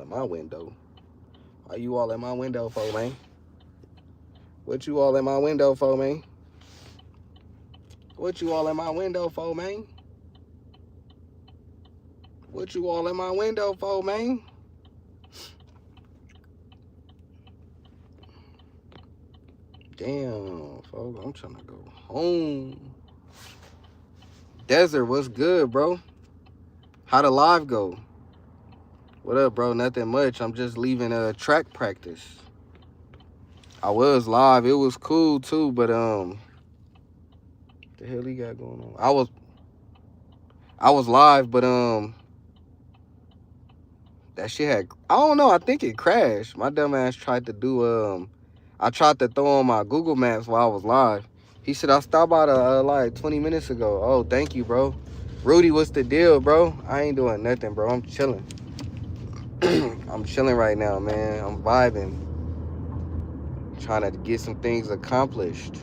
in my window? Why you all in my window for, man? What you all in my window for, man? What you all in my window for, man? What you all in my window for, man? Damn, folks, I'm trying to go home. Desert, what's good, bro? How the live go? What up, bro? Nothing much. I'm just leaving track practice. I was live. It was cool too, but the hell he got going on? I was live, but that shit had, I don't know, I think it crashed. My dumb ass tried to do I tried to throw on my Google Maps while I was live. He said I stopped by like 20 minutes ago. Oh, thank you, bro. Rudy, what's the deal, bro? I ain't doing nothing, bro. I'm chilling. I'm chilling right now, man. I'm vibing. Trying to get some things accomplished.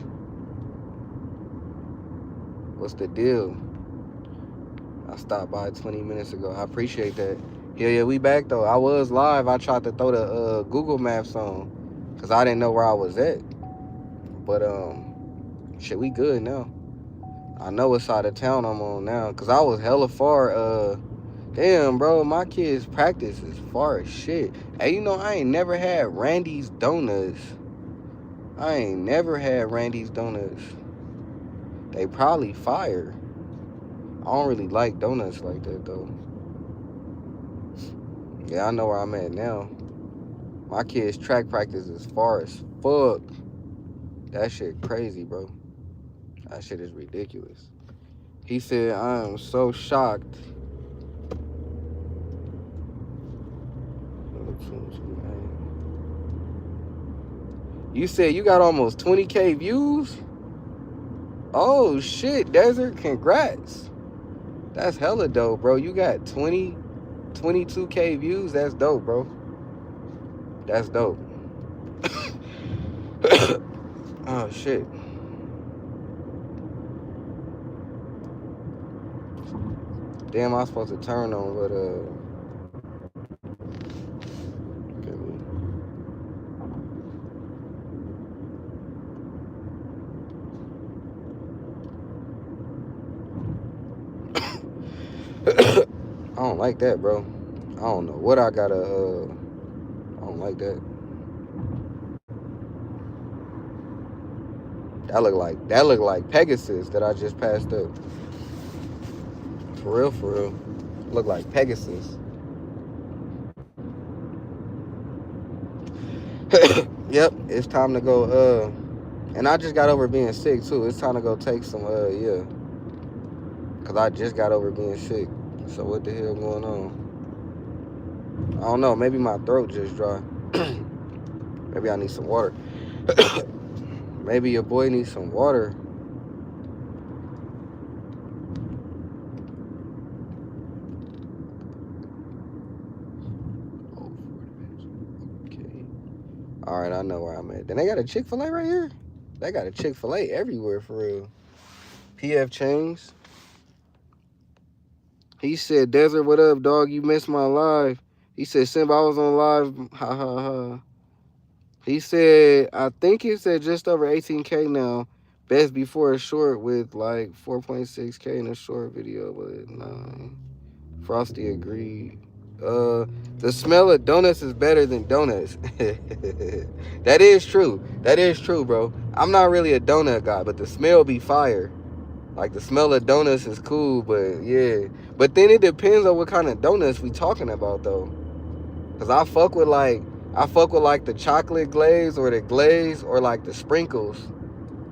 What's the deal? I stopped by 20 minutes ago. I appreciate that. Yeah, we back though. I was live. I tried to throw the Google Maps on because I didn't know where I was at. But shit, we good now. I know what side of town I'm on now because I was hella far. Damn, bro, my kids' practice is far as shit. Hey, you know, I ain't never had Randy's Donuts. I ain't never had Randy's Donuts. They probably fire. I don't really like donuts like that, though. Yeah, I know where I'm at now. My kids' track practice is far as fuck. That shit crazy, bro. That shit is ridiculous. He said, I am so shocked. You said you got almost 20K views? Oh, shit, Desert. Congrats. That's hella dope, bro. You got 22K views. That's dope, bro. That's dope. Oh, shit. Damn, I was supposed to turn on, but, I don't like that, bro. I don't know what I gotta, I don't like that. That look like Pegasus that I just passed up. For real. Look like Pegasus. Yep, it's time to go, and I just got over being sick too. It's time to go take some, yeah. Cause I just got over being sick. So what the hell going on? I don't know, maybe my throat just dry. Maybe I need some water. Maybe your boy needs some water. Okay. All right, I know where I'm at. Then they got a Chick-fil-A right here? They got a Chick-fil-A everywhere for real. PF Chang's. He said, Desert, what up, dog? You missed my live. He said, Simba, I was on live. Ha, ha, ha. He said, I think it said just over 18K now. Best before a short with like 4.6K in a short video. But nah, Frosty agreed. The smell of donuts is better than donuts. That is true. That is true, bro. I'm not really a donut guy, but the smell be fire. Like, the smell of donuts is cool, but yeah. But then it depends on what kind of donuts we talking about, though. Because I fuck with, like, the chocolate glaze or the glaze or, like, the sprinkles.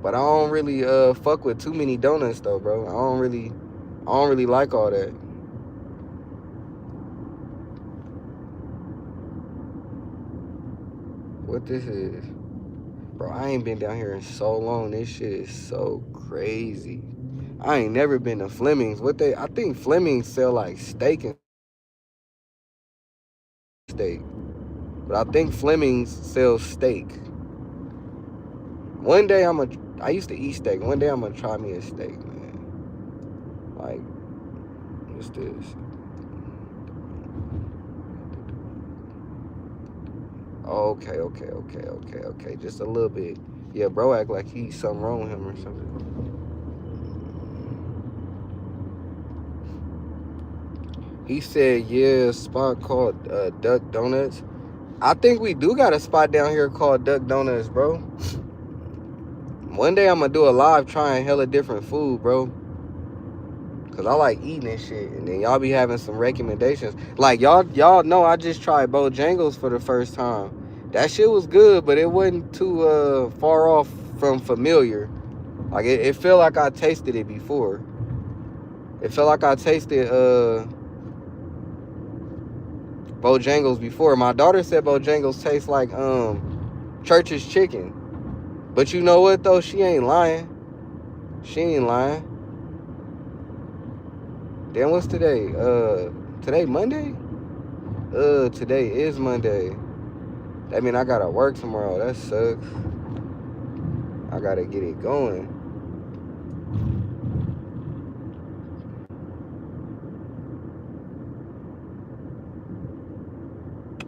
But I don't really fuck with too many donuts, though, bro. I don't really like all that. What this is? Bro, I ain't been down here in so long. This shit is so crazy. I ain't never been to Fleming's. I think Fleming's sell like steak and steak. But I think Fleming's sells steak. One day I used to eat steak. One day I'm gonna try me a steak, man. Like, what's this? Okay. Just a little bit. Yeah, bro act like he's something wrong with him or something. He said, yeah, spot called Duck Donuts. I think we do got a spot down here called Duck Donuts, bro. One day I'm gonna do a live trying hella different food, bro. Cause I like eating and shit. And then y'all be having some recommendations. Like y'all know I just tried Bojangles for the first time. That shit was good, but it wasn't too far off from familiar. Like it felt like I tasted it before. It felt like I tasted Bojangles before. My daughter said Bojangles taste like Church's chicken. But you know what though? She ain't lying. She ain't lying. Then what's today? Today Monday? Today is Monday. That mean I gotta work tomorrow. That sucks. I gotta get it going.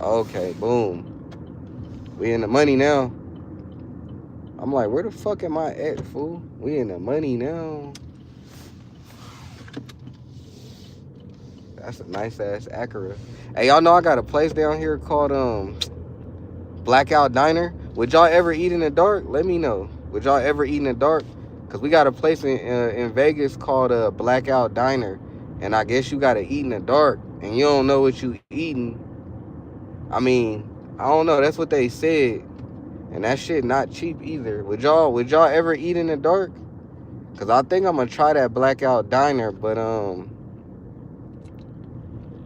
Okay, boom. We in the money now. I'm like, where the fuck am I at, fool? We in the money now. That's a nice ass Acura. Hey, y'all know I got a place down here called Blackout Diner. Would y'all ever eat in the dark? Let me know. Would y'all ever eat in the dark? Cause we got a place in Vegas called Blackout Diner, and I guess you gotta eat in the dark, and you don't know what you eating. I mean, I don't know. That's what they said, and that shit not cheap either. Would y'all ever eat in the dark? Cause I think I'm gonna try that Blackout Diner, but I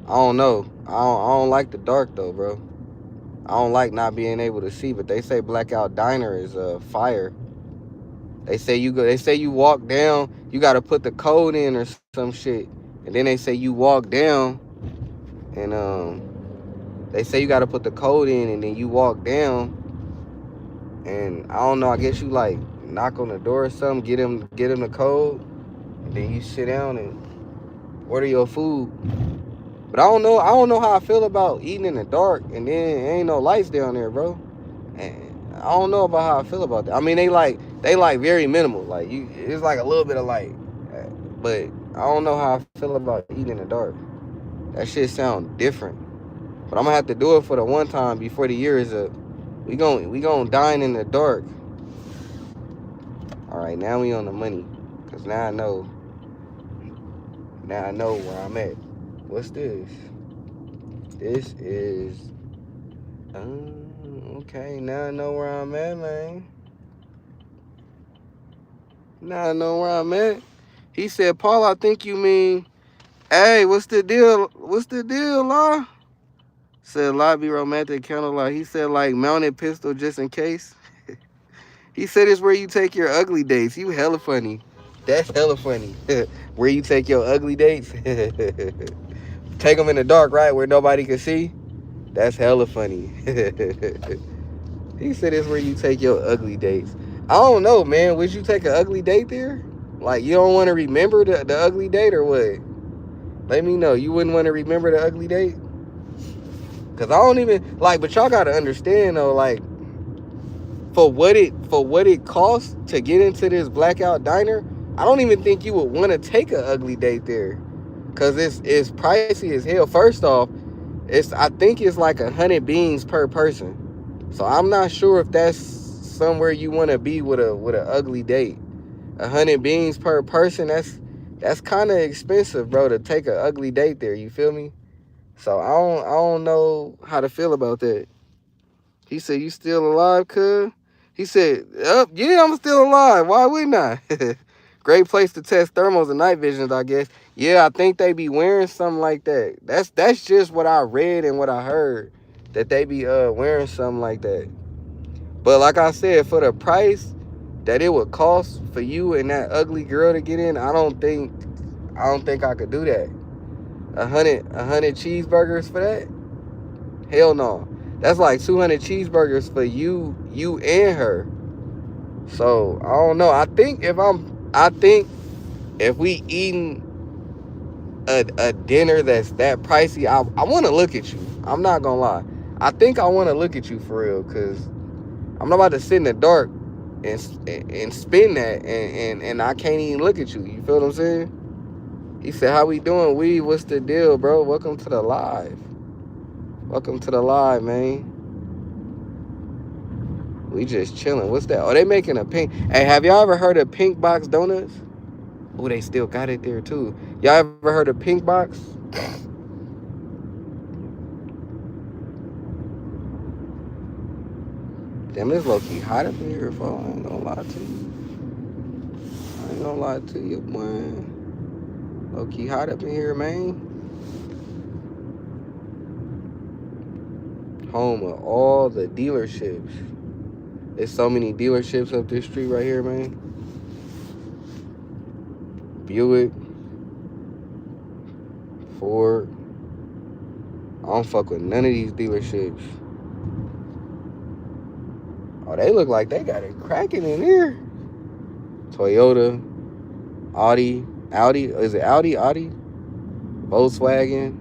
don't know. I don't like the dark though, bro. I don't like not being able to see, but they say Blackout Diner is fire. They say you walk down, you gotta put the code in or some shit. And then they say you walk down and they say you gotta put the code in and then you walk down and I don't know, I guess you like knock on the door or something, get him the code, and then you sit down and order your food. But I don't know how I feel about eating in the dark and then ain't no lights down there, bro. And I don't know about how I feel about that. I mean, they like very minimal. Like it's like a little bit of light, but I don't know how I feel about eating in the dark. That shit sound different. But I'm gonna have to do it for the one time before the year is up. We gonna dine in the dark. All right, now we on the money, cause now I know. Now I know where I'm at. What's this? This is. Okay, now I know where I'm at, man. Now I know where I'm at. He said, Paul, I think you mean, hey, what's the deal? What's the deal, law? Said lobby romantic candlelight. He said like mounted pistol just in case. He said it's where you take your ugly dates. You hella funny. That's hella funny. Where you take your ugly dates. Take them in the dark, right? Where nobody can see. That's hella funny. He said it's where you take your ugly dates. I don't know, man. Would you take an ugly date there? Like, you don't want to remember the ugly date or what? Let me know. You wouldn't want to remember the ugly date? Because I don't even, like, but y'all got to understand, though, like, for what it costs to get into this Blackout Diner, I don't even think you would want to take an ugly date there. Because it's pricey as hell. First off, I think it's like 100 beans per person. So I'm not sure if that's somewhere you want to be with a ugly date. 100 beans per person, that's kind of expensive, bro, to take an ugly date there. You feel me? So I don't know how to feel about that. He said, you still alive, cuz? He said, yeah, I'm still alive. Why wouldn't I? Great place to test thermals and night visions, I guess. Yeah, I think they be wearing something like that. That's just what I read and what I heard, that they be wearing something like that. But like I said, for the price that it would cost for you and that ugly girl to get in, I don't think I could do that. 100 cheeseburgers for that? Hell no. That's like 200 cheeseburgers for you and her. So I don't know. I think if we eating a dinner that's that pricey, I want to look at you. I'm not gonna lie. I think I want to look at you for real, cause I'm not about to sit in the dark and spin that and I can't even look at you. You feel what I'm saying? He said, "How we doing, Weed? What's the deal, bro? Welcome to the live. Welcome to the live, man. We just chilling. What's that? Oh, they making a pink. Hey, have y'all ever heard of Pink Box Donuts? Oh, they still got it there too. Y'all ever heard of Pink Box? Damn, it's low key hot up in here, folks. I ain't gonna lie to you. I ain't gonna lie to you, boy. Low key hot up in here, man. Home of all the dealerships. There's so many dealerships up this street right here, man. Buick, Ford. I don't fuck with none of these dealerships. Oh, they look like they got it cracking in here. Toyota, Audi. Is it Audi? Volkswagen.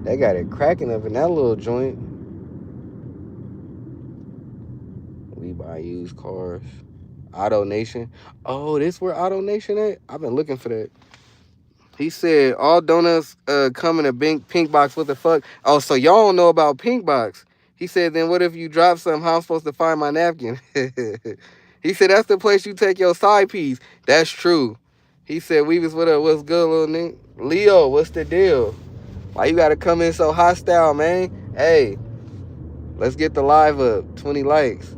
They got it cracking up in that little joint. We buy used cars. Auto Nation. Oh, this where Auto Nation at? I've been looking for that. He said all donuts come in a pink box. What the fuck? Oh, so y'all don't know about Pink Box. He said, then what if you drop something? How I'm supposed to find my napkin? He said, that's the place you take your side piece. That's true. He said, Weavis, what up? What's good, little nigga? Leo, what's the deal? Why you gotta come in so hostile, man? Hey, let's get the live up. 20 likes.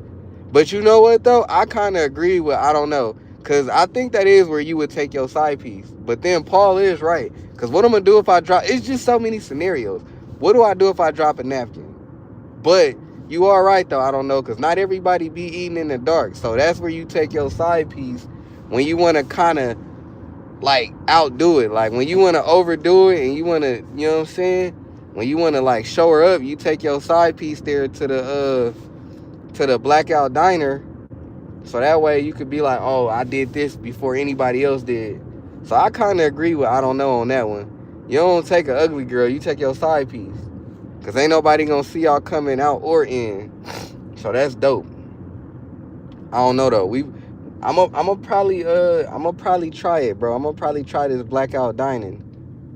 But you know what, though? I kind of agree with, I don't know. Because I think that is where you would take your side piece. But then Paul is right. Because what I'm going to do if I drop, it's just so many scenarios. What do I do if I drop a napkin? But you are right, though. I don't know. Because not everybody be eating in the dark. So that's where you take your side piece when you want to kind of like outdo it. Like when you want to overdo it and you want to, you know what I'm saying? When you want to like show her up, you take your side piece there to the blackout diner, so that way you could be like, oh, I did this before anybody else did. So I kind of agree with I don't know on that one. You don't take an ugly girl, you take your side piece, because ain't nobody gonna see y'all coming out or in. So that's dope. I don't know though. I'm gonna probably try it, bro. I'm gonna probably try this blackout dining.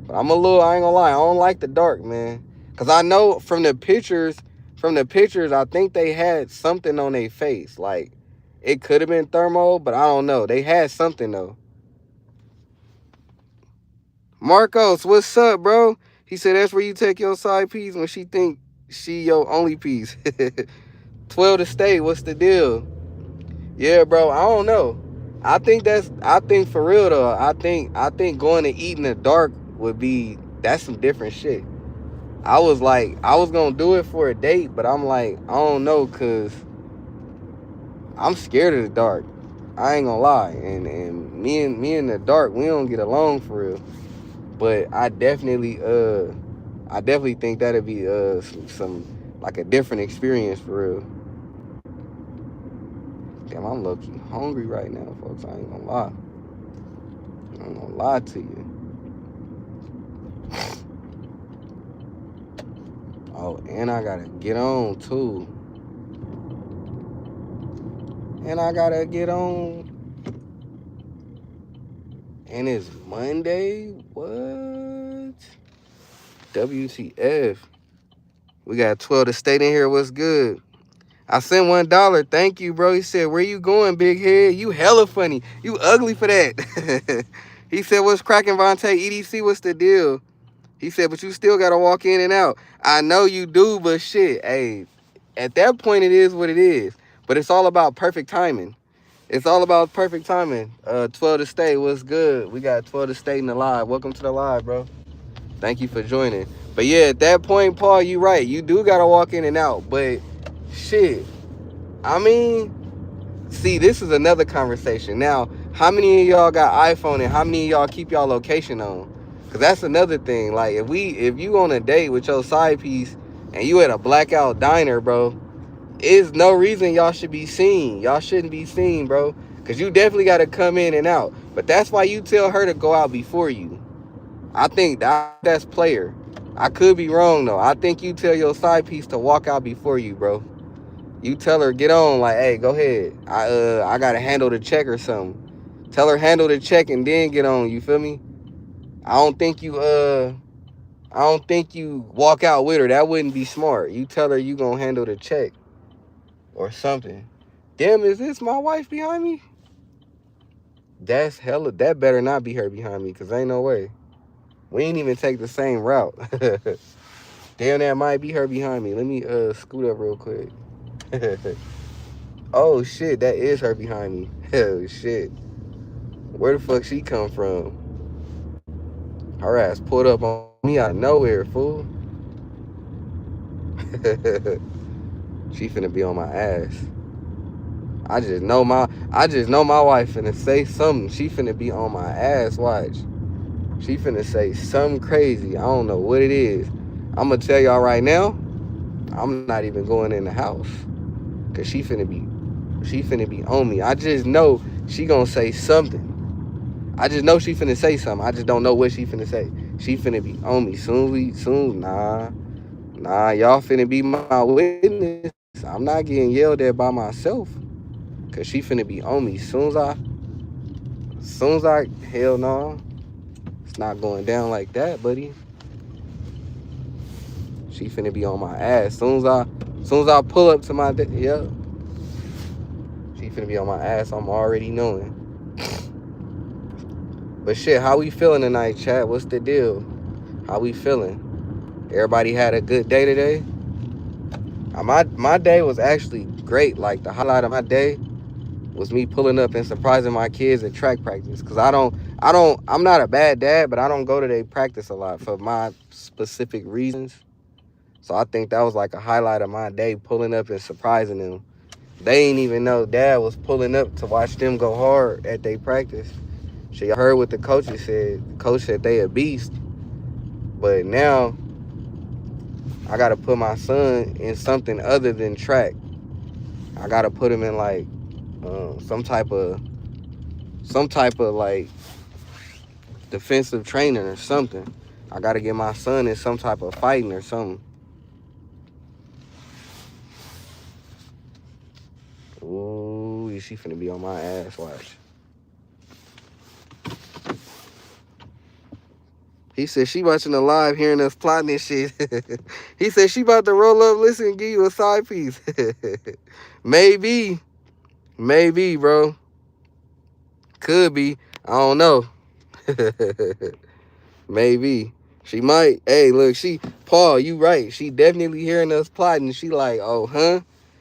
But I ain't gonna lie, I don't like the dark, man. Cause I know from the pictures, I think they had something on their face. Like, it could have been thermal, but I don't know. They had something though. Marcos, what's up, bro? He said that's where you take your side piece when she think she your only piece. 12 to stay, what's the deal? Yeah, bro, I don't know. I think for real though, I think going to eat in the dark that's some different shit. I was gonna do it for a date, but I'm like, I don't know, cause I'm scared of the dark. I ain't gonna lie. And me in the dark, we don't get along for real. But I definitely think that'd be some like a different experience for real. Damn, I'm low-key hungry right now, folks. I ain't gonna lie. I ain't gonna lie to you. Oh, and I gotta get on too. And I gotta get on. And it's Monday? What? WTF. We got 12 to state in here. What's good? I sent $1. Thank you, bro. He said, where you going, big head? You hella funny. You ugly for that. He said, what's cracking, Vontae? EDC, what's the deal? He said, but you still got to walk in and out. I know you do, but shit, hey, at that point, it is what it is. But it's all about perfect timing. It's all about perfect timing. 12 to stay, what's good? We got 12 to stay in the live. Welcome to the live, bro. Thank you for joining. But yeah, at that point, Paul, you right. You do got to walk in and out. But shit, I mean, see, this is another conversation. Now, how many of y'all got iPhone and how many of y'all keep y'all location on? Because that's another thing. Like, if you on a date with your side piece and you at a blackout diner, bro, is no reason y'all should be seen. Y'all shouldn't be seen, bro. Because you definitely got to come in and out. But that's why you tell her to go out before you. I think that's player. I could be wrong though. I think you tell your side piece to walk out before you, bro. You tell her get on, like, hey, go ahead. I gotta handle the check or something. Tell her handle the check and then get on. You feel me? I don't think you I don't think you walk out with her. That wouldn't be smart. You tell her you gonna handle the check or something. Damn, is this my wife behind me? That's hella. That better not be her behind me, cause ain't no way. We ain't even take the same route. Damn, that might be her behind me. Let me scoot up real quick. Oh shit, that is her behind me. Hell shit. Where the fuck she come from? Her ass pulled up on me out of nowhere, fool. She finna be on my ass. I just know my wife finna say something. She finna be on my ass, watch. She finna say something crazy. I don't know what it is. I'ma tell y'all right now, I'm not even going in the house. Cause she finna be on me. I just know she gonna say something. I just know she finna say something. I just don't know what she finna say. She finna be on me. Nah, y'all finna be my witness. I'm not getting yelled at by myself. Cause she finna be on me. Hell no. It's not going down like that, buddy. She finna be on my ass. Soon as I pull up to my, yeah. She finna be on my ass. I'm already knowing. But shit, how we feeling tonight, chat? What's the deal? How we feeling? Everybody had a good day today? My day was actually great. Like the highlight of my day was me pulling up and surprising my kids at track practice. Cause I'm not a bad dad, but I don't go to their practice a lot for my specific reasons. So I think that was like a highlight of my day, pulling up and surprising them. They ain't even know dad was pulling up to watch them go hard at their practice. So y'all heard what the coaches said. The coach said they a beast. But now I gotta put my son in something other than track. I gotta put him in like some type of like defensive training or something. I gotta get my son in some type of fighting or something. Ooh, she finna be on my ass, watch. He said she watching the live, hearing us plotting this shit. He said she about to roll up, listen, and give you a side piece. Maybe, bro. Could be. I don't know. Maybe. She might. Hey, look, Paul, you right. She definitely hearing us plotting. She like, oh, huh?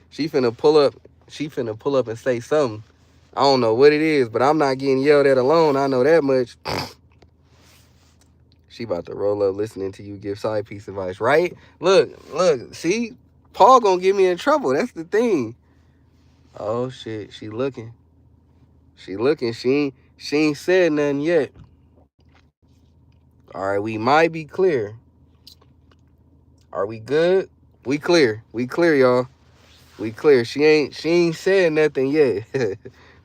She finna pull up. She finna pull up and say something. I don't know what it is, but I'm not getting yelled at alone. I know that much. She about to roll up listening to you give side piece advice, right? Look, see? Paul gonna get me in trouble. That's the thing. Oh, shit. She looking. She ain't said nothing yet. All right, we might be clear. Are we good? We clear. We clear, y'all. We clear. She ain't said nothing yet.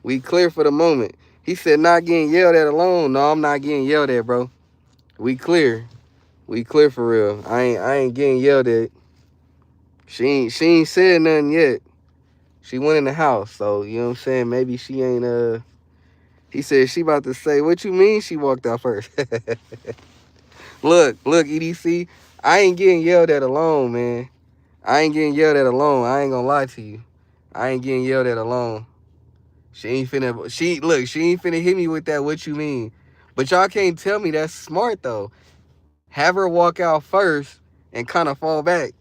We clear for the moment. He said not getting yelled at alone. No, I'm not getting yelled at, bro. We clear. We clear for real. I ain't getting yelled at. She ain't said nothing yet. She went in the house, so you know what I'm saying? Maybe she ain't he said she about to say, what you mean she walked out first? Look, EDC. I ain't getting yelled at alone, man. I ain't getting yelled at alone. I ain't gonna lie to you. I ain't getting yelled at alone. She ain't finna hit me with that, what you mean? But y'all can't tell me that's smart though. Have her walk out first and kind of fall back.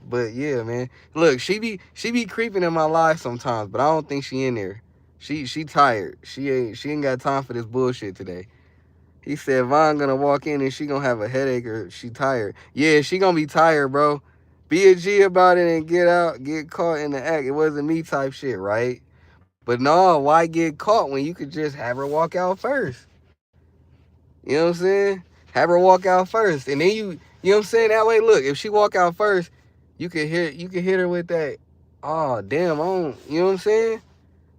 But yeah, man. Look, she be creeping in my life sometimes, but I don't think she in there. She tired. She ain't got time for this bullshit today. He said Von gonna walk in and she gonna have a headache or she tired. Yeah, she gonna be tired, bro. Be a G about it and get caught in the act. It wasn't me type shit, right? But no, why get caught when you could just have her walk out first? You know what I'm saying? Have her walk out first. And then you know what I'm saying? That way, look, if she walk out first, you can hit her with that, oh damn, I don't, you know what I'm saying?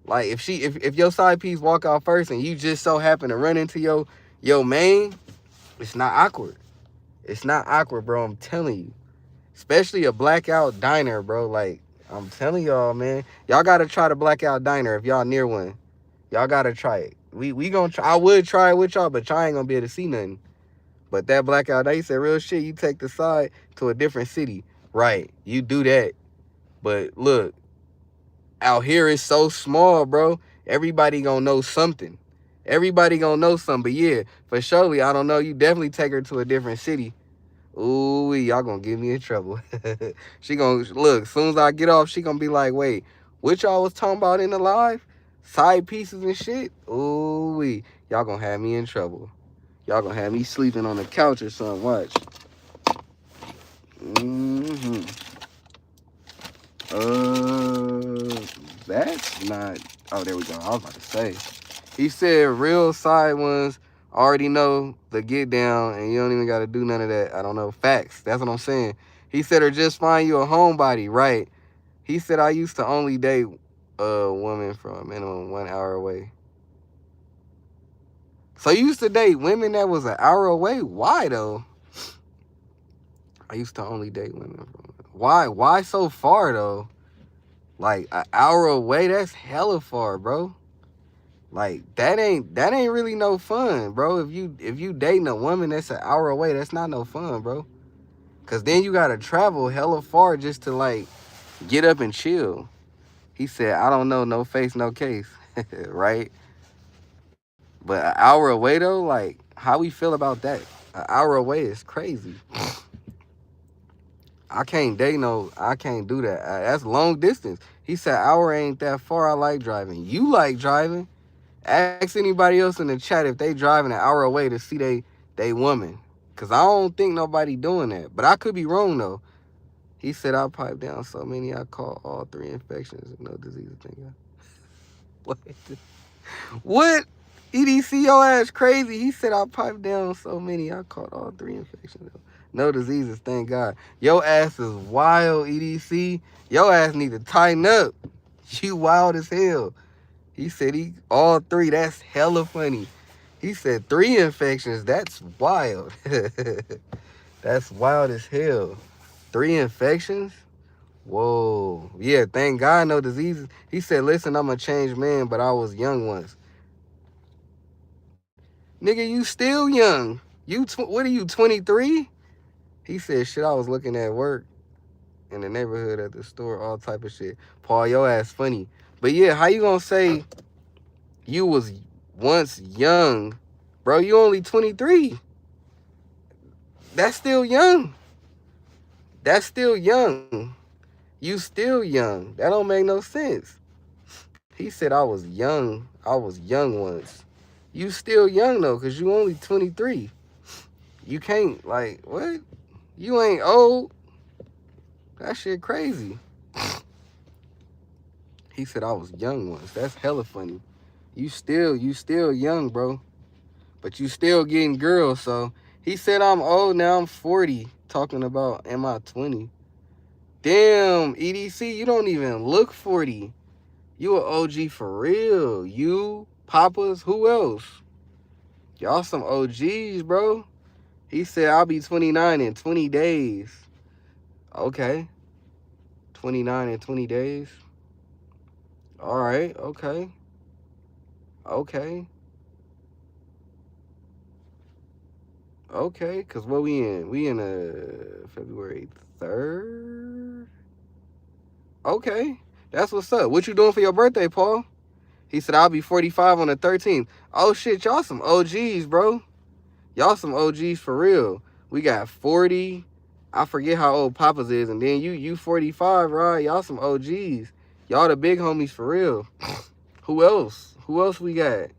Like if your side piece walk out first and you just so happen to run into your main, it's not awkward. It's not awkward, bro. I'm telling you. Especially a blackout diner, bro. Like, I'm telling y'all, man. Y'all gotta try the blackout diner if y'all near one. Y'all gotta try it. We gonna try. I would try it with y'all, but y'all ain't gonna be able to see nothing. But that blackout diner, said real shit. You take the side to a different city, right? You do that. But look, out here it's so small, bro. Everybody gonna know something. Everybody gonna know something. But yeah, for surely, I don't know. You definitely take her to a different city. Ooh, y'all gonna get me in trouble. She gonna look. As soon as I get off, she gonna be like, "Wait, what y'all was talking about in the live? Side pieces and shit." Ooh, y'all gonna have me in trouble. Y'all gonna have me sleeping on the couch or something. Watch. Mm-hmm. That's not. Oh, there we go. I was about to say. He said real side ones already know the get down, and you don't even got to do none of that. I don't know. Facts. That's what I'm saying. He said, or just find you a homebody. Right. He said, I used to only date a woman from a minimum 1 hour away. So you used to date women that was an hour away? Why though? I used to only date women from. Why? Why so far though? Like an hour away? That's hella far, bro. Like that ain't really no fun, bro. If you dating a woman that's an hour away, that's not no fun, bro. Cause then you gotta travel hella far just to like get up and chill. He said, I don't know, no face, no case. Right? But an hour away though, like how we feel about that? An hour away is crazy. I can't do that. That's long distance. He said hour ain't that far. I like driving. You like driving. Ask anybody else in the chat if they driving an hour away to see they woman. Cause I don't think nobody doing that. But I could be wrong though. He said I pipe down so many I caught all 3 infections and no disease. What? What? EDC your ass crazy. He said I piped down so many I caught all 3 infections. No diseases, thank God. Your ass is wild, EDC. Your ass need to tighten up. You wild as hell. He said he all 3. That's hella funny. He said 3 infections. That's wild. That's wild as hell. 3 infections? Whoa. Yeah, thank God no diseases. He said, listen, I'm a changed man, but I was young once. Nigga, you still young. What are you, 23? He said, shit, I was looking at work in the neighborhood at the store, all type of shit. Paul, your ass funny. But yeah, how you gonna say you was once young? Bro, you only 23. That's still young. That's still young. You still young. That don't make no sense. He said I was young. I was young once. You still young though, cause you only 23. You can't like what? You ain't old. That shit crazy. He said I was young once. That's hella funny. You still young, bro. But you still getting girls, so he said I'm old now, I'm 40. Talking about am I 20? Damn, EDC, you don't even look 40. You an OG for real. You, Papas, who else? Y'all some OGs, bro. He said I'll be 29 in 20 days. Okay. 29 in 20 days. All right, okay. Okay. Okay, cause what we in? We in February 3rd. Okay, that's what's up. What you doing for your birthday, Paul? He said I'll be 45 on the 13th. Oh shit, y'all some OGs, bro. Y'all some OGs for real. We got 40. I forget how old Papa's is, and then you 45, right? Y'all some OGs. Y'all the big homies for real. Who else? Who else we got?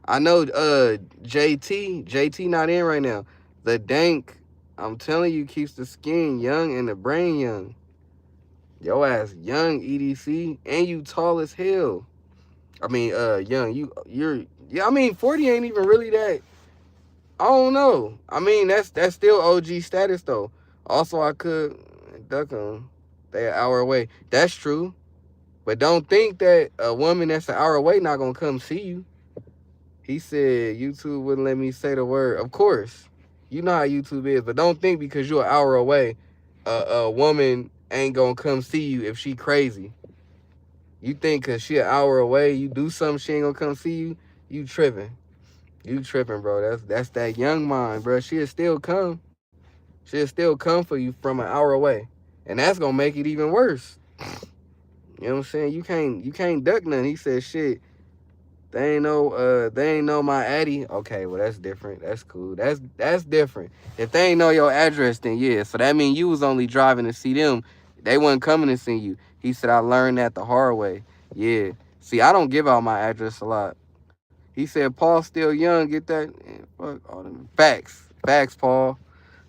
I know JT. JT not in right now. The Dank, I'm telling you, keeps the skin young and the brain young. Yo ass young, EDC, and you tall as hell. I mean, young. Yeah. I mean, 40 ain't even really that. I don't know. I mean, that's still OG status though. Also, I could duck them. They an hour away. That's true. But don't think that a woman that's an hour away not gonna come see you. He said YouTube wouldn't let me say the word. Of course. You know how YouTube is, but don't think because you're an hour away, a woman ain't gonna come see you if she crazy. You think cause she an hour away, you do something, she ain't gonna come see you. You tripping. You tripping, bro. That's that young mind, bro. She'll still come. She'll still come for you from an hour away, and that's gonna make it even worse. You know what I'm saying? You can't duck nothing. He said, shit. They ain't know my addy. Okay, well that's different. That's cool. That's different. If they ain't know your address, then yeah. So that means you was only driving to see them. They wasn't coming to see you. He said I learned that the hard way. Yeah. See, I don't give out my address a lot. He said Paul's still young. Get that? Fuck all them facts. Facts, Paul.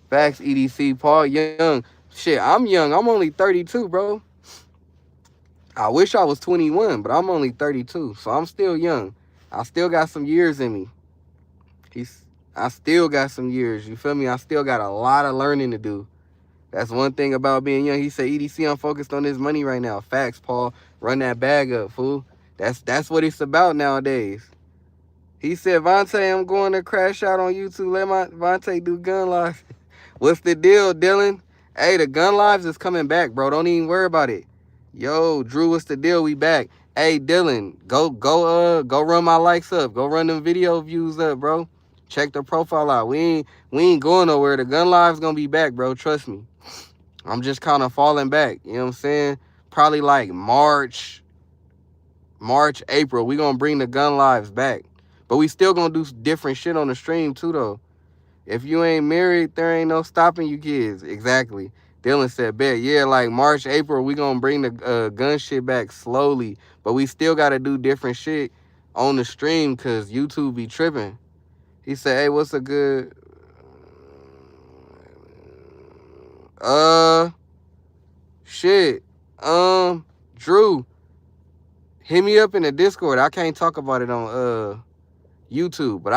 Facts, EDC. Paul young. Shit, I'm young. I'm only 32, bro. I wish I was 21, but I'm only 32, so I'm still young. I still got some years in me. I still got some years. You feel me? I still got a lot of learning to do. That's one thing about being young. He said, EDC, I'm focused on this money right now. Facts, Paul. Run that bag up, fool. That's what it's about nowadays. He said, Vontae, I'm going to crash out on YouTube. Let my Vontae do gun live. What's the deal, Dylan? Hey, the gun lives is coming back, bro. Don't even worry about it. Yo, Drew, what's the deal? We back. Hey, Dylan, go run my likes up. Go run them video views up, bro. Check the profile out. We ain't going nowhere. The gun live's gonna be back, bro. Trust me. I'm just kind of falling back. You know what I'm saying? Probably like March, April. We gonna bring the gun lives back. But we still gonna do different shit on the stream too, though. If you ain't married, there ain't no stopping you kids. Exactly. Dylan said, bet. Yeah, like March, April, we going to bring the gun shit back slowly. But we still got to do different shit on the stream because YouTube be tripping. He said, hey, what's a good... Uh... Shit. Drew, hit me up in the Discord. I can't talk about it on YouTube. But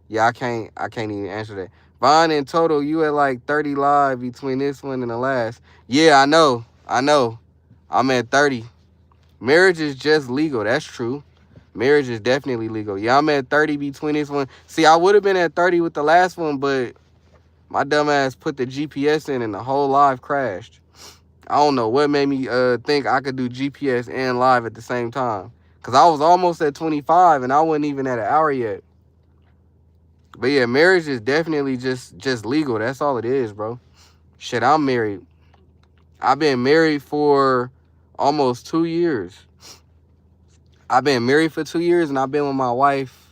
yeah, I can't even answer that. Vaughn, in total, you at like 30 live between this one and the last. Yeah, I know. I'm at 30. Marriage is just legal. That's true. Marriage is definitely legal. Yeah, I'm at 30 between this one. See, I would have been at 30 with the last one, but my dumb ass put the GPS in and the whole live crashed. I don't know what made me think I could do GPS and live at the same time. Because I was almost at 25 and I wasn't even at an hour yet. But yeah, marriage is definitely just legal. That's all it is, bro. Shit, I'm married. I've been married for almost 2 years. I've been married for 2 years, and I've been with my wife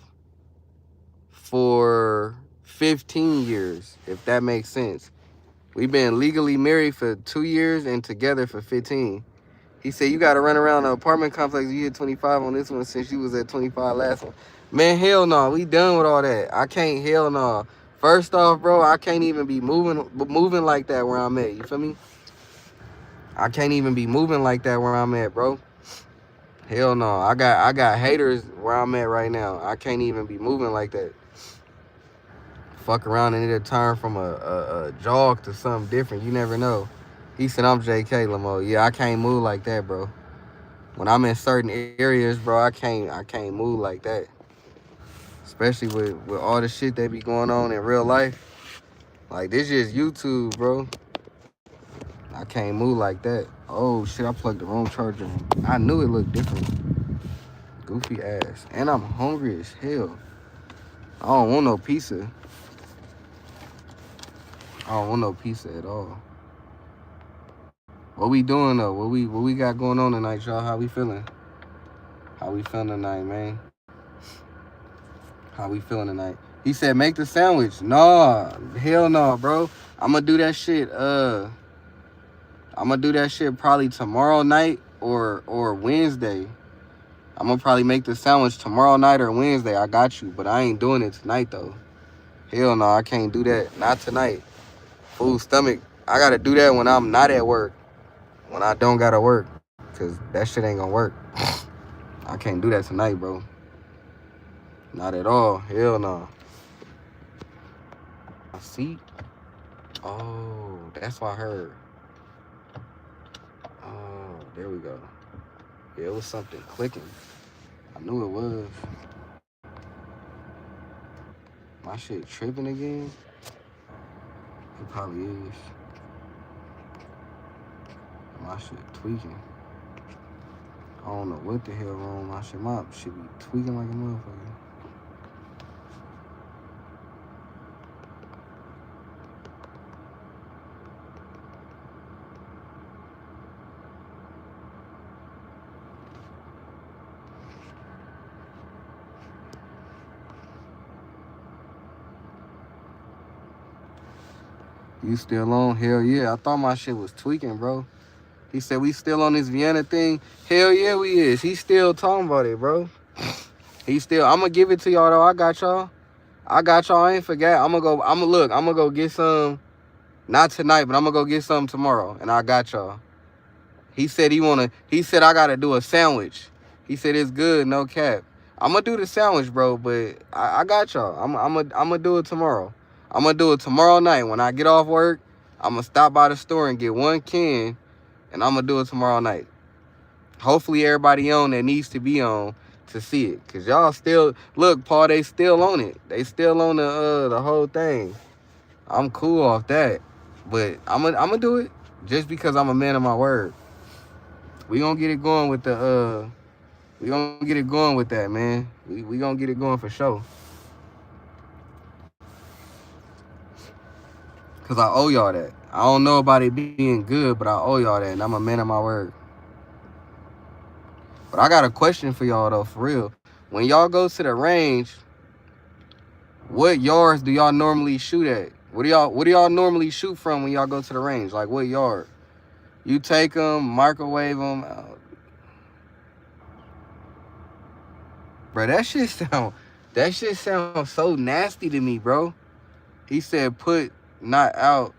for 15 years, if that makes sense. We've been legally married for 2 years and together for 15. He said, you got to run around the apartment complex. You hit 25 on this one since you was at 25 last one. Man, hell no. We done with all that. I can't, hell no. First off, bro, I can't even be moving like that where I'm at. You feel me? I can't even be moving like that where I'm at, bro. Hell no. I got haters where I'm at right now. I can't even be moving like that. Fuck around and it'll turn from a jog to something different. You never know. He said, I'm JK, Lamo. Yeah, I can't move like that, bro. When I'm in certain areas, bro, I can't move like that. Especially with all the shit that be going on in real life. Like, this just YouTube, bro. I can't move like that. Oh, shit, I plugged the wrong charger in. I knew it looked different. Goofy ass. And I'm hungry as hell. I don't want no pizza. I don't want no pizza at all. What we doing, though? What we got going on tonight, y'all? How we feeling? How we feeling tonight, man? How we feeling tonight? He said, make the sandwich. Nah, hell no, bro. I'm gonna do that shit. I'm gonna do that shit probably tomorrow night or Wednesday. I'm gonna probably make the sandwich tomorrow night or Wednesday. I got you, but I ain't doing it tonight though. Hell no, I can't do that. Not tonight. Full stomach. I gotta do that when I'm not at work. When I don't gotta work, cause that shit ain't gonna work. I can't do that tonight, bro. Not at all. Hell no. See? Oh, that's what I heard. Oh, there we go. Yeah, it was something clicking. I knew it was. My shit tripping again? It probably is. My shit tweaking. I don't know what the hell wrong with my shit. My shit be tweaking like a motherfucker. You still on? Hell yeah. I thought my shit was tweaking, bro. He said we still on this Vienna thing. Hell yeah, we is. He still talking about it, bro. He still. I'm gonna give it to y'all though. I got y'all. I got y'all. I ain't forget. I'm gonna go. I'm gonna look. I'm gonna go get some. Not tonight, but I'm gonna go get some tomorrow. And I got y'all. He said he wanna. He said I gotta do a sandwich. He said it's good, no cap. I'm gonna do the sandwich, bro. But I got y'all. I'm gonna do it tomorrow. I'm gonna do it tomorrow night when I get off work. I'm gonna stop by the store and get one can, and I'm gonna do it tomorrow night. Hopefully everybody on that needs to be on to see it, cause y'all still look, Paul. They still on it. They still on the whole thing. I'm cool off that, but I'm gonna do it just because I'm a man of my word. We gonna get it going with the we gonna get it going with that, man. We gonna get it going for sure. Cause I owe y'all that. I don't know about it being good, but I owe y'all that, and I'm a man of my word. But I got a question for y'all though, for real. When y'all go to the range, what yards do y'all normally shoot at? What do y'all normally shoot from when y'all go to the range? Like what yard? You take them, microwave them. Bro, that shit sounds so nasty to me, bro. He said put not out,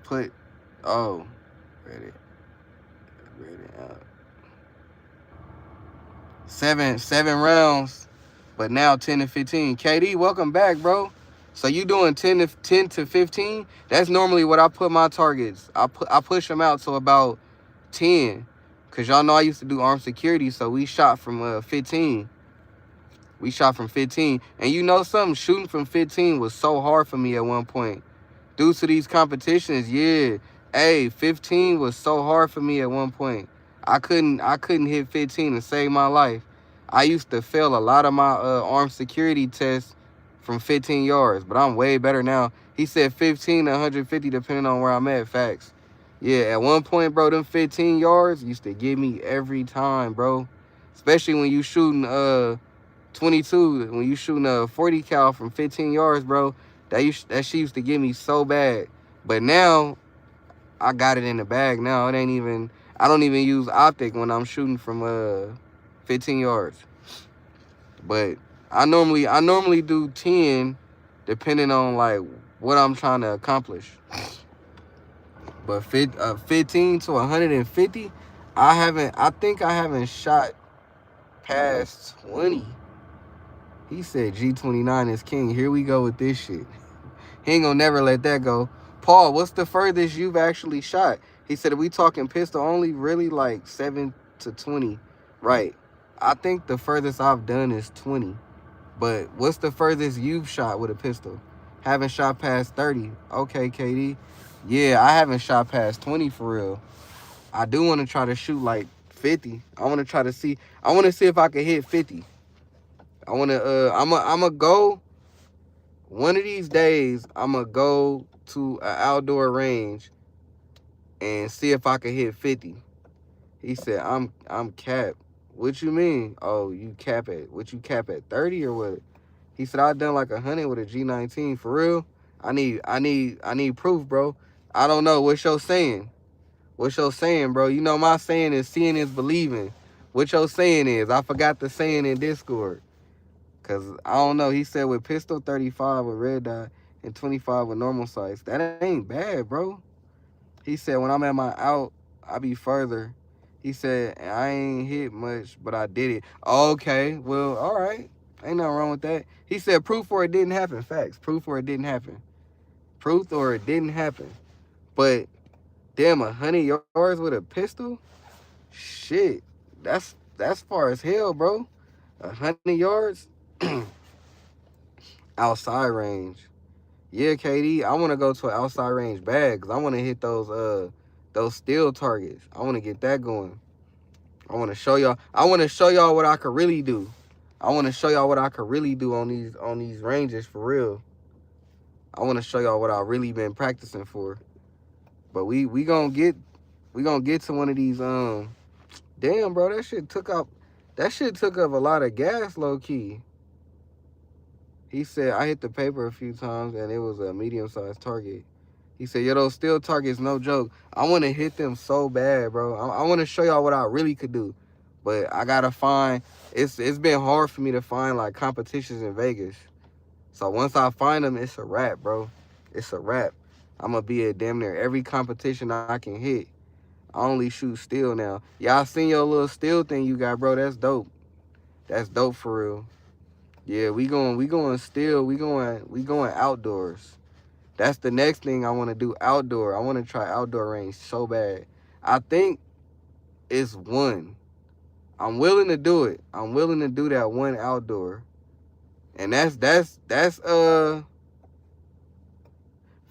put oh, ready, ready out. Seven rounds, but now 10 to 15. KD, welcome back, bro. So you doing 10 to 15? That's normally what I put my targets. I push them out to about 10, cause y'all know I used to do armed security, so we shot from 15. We shot from 15, and you know something? Shooting from 15 was so hard for me at one point. Due to these competitions, yeah. Hey, 15 was so hard for me at one point. I couldn't hit 15 to save my life. I used to fail a lot of my armed security tests from 15 yards, but I'm way better now. He said 15 to 150 depending on where I'm at. Facts. Yeah, at one point, bro, them 15 yards used to get me every time, bro. Especially when you shooting 22, when you shooting a 40 cal from 15 yards, bro. That shit used to get me so bad. But now I got it in the bag now. It ain't even, I don't even use optic when I'm shooting from 15 yards. But I normally do 10 depending on like what I'm trying to accomplish. But 15 to 150, I think I haven't shot past 20. He said G29 is king. Here we go with this shit. He ain't gonna never let that go. Paul, what's the furthest you've actually shot? He said, are we talking pistol only? Really, like 7 to 20. Right. I think the furthest I've done is 20. But what's the furthest you've shot with a pistol? Haven't shot past 30. Okay, KD. Yeah, I haven't shot past 20 for real. I do want to try to shoot like 50. I want to try to see. I want to see if I can hit 50. I want to, I'm a go. One of these days, I'm going to go to an outdoor range and see if I can hit 50. He said, I'm capped. What you mean? Oh, you cap at, what you cap at 30 or what? He said, I done like 100 with a G19. For real? I need proof, bro. I don't know. What's your saying? What's your saying, bro? You know my saying is seeing is believing. What your saying is? I forgot the saying in Discord. Cause I don't know. He said with pistol 35 with red dot and 25 with normal sights. That ain't bad, bro. He said when I'm at my out, I be further. He said I ain't hit much, but I did it. Okay, well, all right. Ain't nothing wrong with that. He said proof or it didn't happen. Facts. Proof or it didn't happen. Proof or it didn't happen. But damn, 100 yards with a pistol? Shit. That's far as hell, bro. 100 yards? Outside range. Yeah, KD, I want to go to an outside range bag because I want to hit those steel targets. I want to get that going. I want to show y'all. I want to show y'all what I could really do. I want to show y'all what I could really do on these ranges for real. I want to show y'all what I really been practicing for. But we gonna get to one of these. Damn, bro, that shit took up a lot of gas, low key. He said I hit the paper a few times and it was a medium sized target. He said, yo, those steel targets, no joke. I want to hit them so bad, bro. I want to show y'all what I really could do. But I got to find, it's been hard for me to find, like, competitions in Vegas. So once I find them, it's a wrap, bro. It's a wrap. I'm going to be at damn near every competition I can hit. I only shoot steel now. Y'all seen your little steel thing you got, bro. That's dope. That's dope for real. Yeah, we going steel. We going outdoors. That's the next thing I want to do outdoor. I want to try outdoor range so bad. I think it's one. I'm willing to do it. I'm willing to do that one outdoor. And that's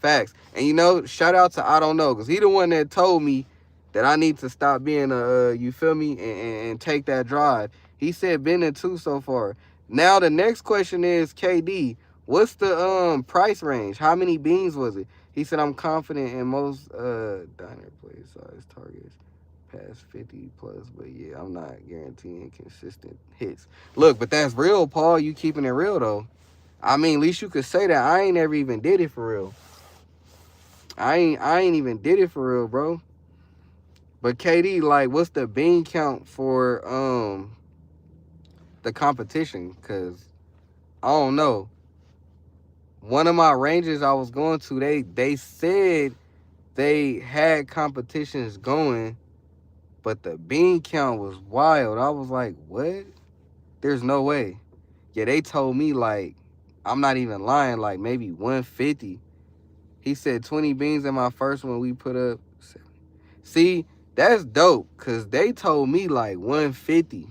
facts. And you know, shout out to I don't know, cause he the one that told me that I need to stop being you feel me, and take that drive. He said been in two so far. Now the next question is KD. What's the price range? How many beans was it? He said I'm confident in most diner play size targets past 50 plus, but yeah, I'm not guaranteeing consistent hits. Look, but that's real, Paul. You keeping it real though. I mean, at least you could say that. I ain't never even did it for real. I ain't even did it for real, bro. But KD, like, what's the bean count for the competition? Cause I don't know. One of my ranges I was going to, they said they had competitions going, but the bean count was wild. I was like, what? There's no way. Yeah, they told me, like, I'm not even lying, like maybe 150. He said 20 beans in my first one we put up. See, that's dope, cause they told me like 150.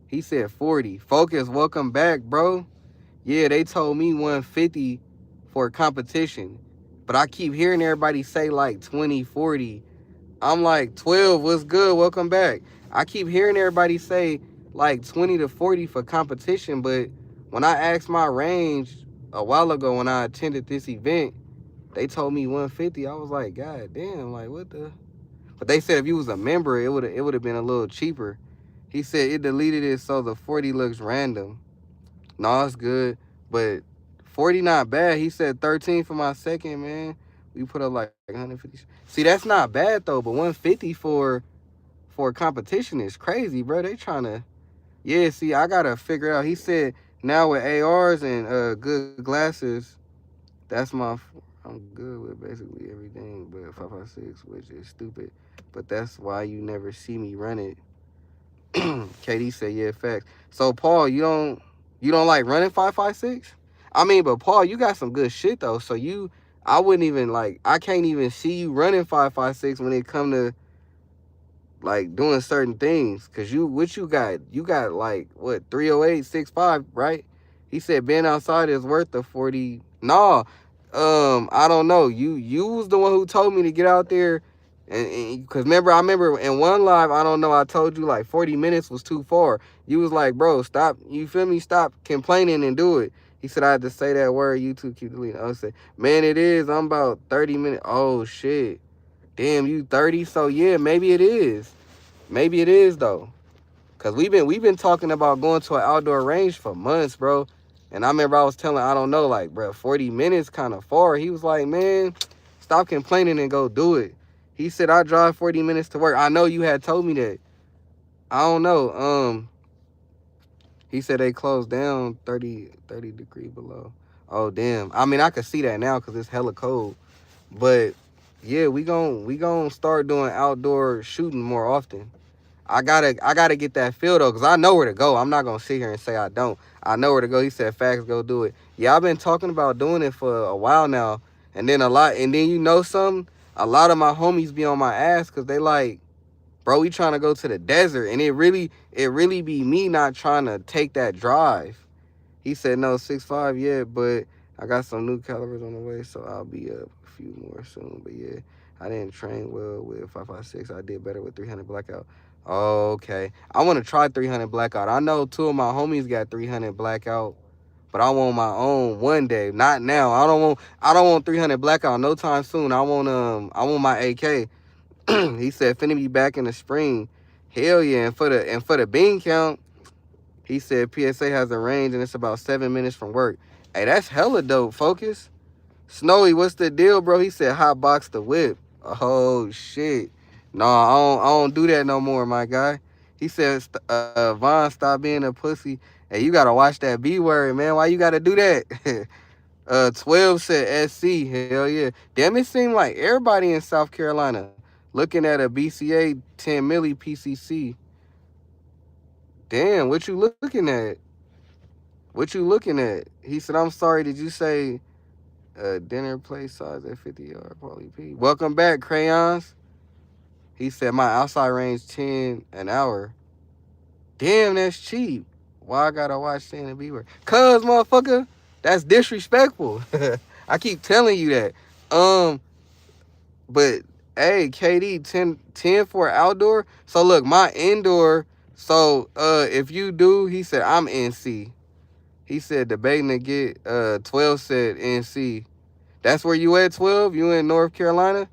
He said 40. Focus, welcome back, bro. Yeah, they told me 150 for competition. But I keep hearing everybody say like 20, 40. I'm like, 12, what's good? Welcome back. I keep hearing everybody say like 20 to 40 for competition, but when I asked my range a while ago when I attended this event, they told me 150. I was like, God damn, like what the? But they said if you was a member, it would have been a little cheaper. He said it deleted it so the 40 looks random. No, it's good, but 40 not bad. He said 13 for my second, man. We put up like 150. See, that's not bad though, but 150 for a competition is crazy, bro. They trying to, yeah. See, I gotta figure out. He said now with ARs and good glasses, that's I'm good with basically everything, but 5.56, which is stupid. But that's why you never see me run it. KD said, yeah, facts. So Paul, you don't like running 5.56? I mean, but Paul, you got some good shit though. So I wouldn't even like, I can't even see you running 5.56 when it come to like doing certain things. Cause what you got like what 308, 6.5, right? He said being outside is worth the 40. No, I don't know. You was the one who told me to get out there, and cause I remember in one live, I don't know, I told you like 40 minutes was too far. You was like, bro, stop. You feel me? Stop complaining and do it. He said I had to say that word. YouTube keep deleting. I said, man, it is. I'm about 30 minutes. Oh shit. Damn, you 30? So yeah, maybe it is. Maybe it is though. Cause we've been talking about going to an outdoor range for months, bro. And I remember I was telling, I don't know, like, bro, 40 minutes kind of far. He was like, man, stop complaining and go do it. He said I drive 40 minutes to work. I know you had told me that. I don't know. He said they closed down 30 degree below. Oh damn. I mean, I could see that now because it's hella cold. But yeah, we gon' start doing outdoor shooting more often. I gotta get that feel though, cause I know where to go. I'm not gonna sit here and say I don't. I know where to go. He said, "Facts, go do it." Yeah, I've been talking about doing it for a while now, and then you know something. A lot of my homies be on my ass, cause they like, bro, we trying to go to the desert, and it really be me not trying to take that drive. He said no 6'5" yet, but I got some new calibers on the way, so I'll be up a few more soon. But yeah, I didn't train well with 5.56. I did better with 300 blackout. Okay, I want to try 300 blackout. I know two of my homies got 300 blackout, but I want my own one day. Not now. I don't want 300 blackout no time soon. I want my AK. He said finna be back in the spring. Hell yeah, and for the bean count, he said PSA has a range and it's about 7 minutes from work. Hey, that's hella dope, Focus. Snowy, what's the deal, bro? He said hot box the whip. Oh shit. No, I don't do that no more, my guy. He said, Von, stop being a pussy. Hey, you gotta watch that B word, man. Why you gotta do that? 12 said SC. Hell yeah. Damn, it seemed like everybody in South Carolina looking at a BCA 10 milli PCC. Damn, what you looking at? What you looking at? He said, I'm sorry, did you say dinner plate size at 50 yard Paulie P? Welcome back, Crayons. He said, my outside range 10 an hour. Damn, that's cheap. Why I gotta watch Santa and B word? Cuz, motherfucker, that's disrespectful. I keep telling you that. But hey, KD 10 for outdoor. So look, my indoor. So if you do, he said I'm NC. He said debating to get 12 said NC. That's where you at 12? You in North Carolina?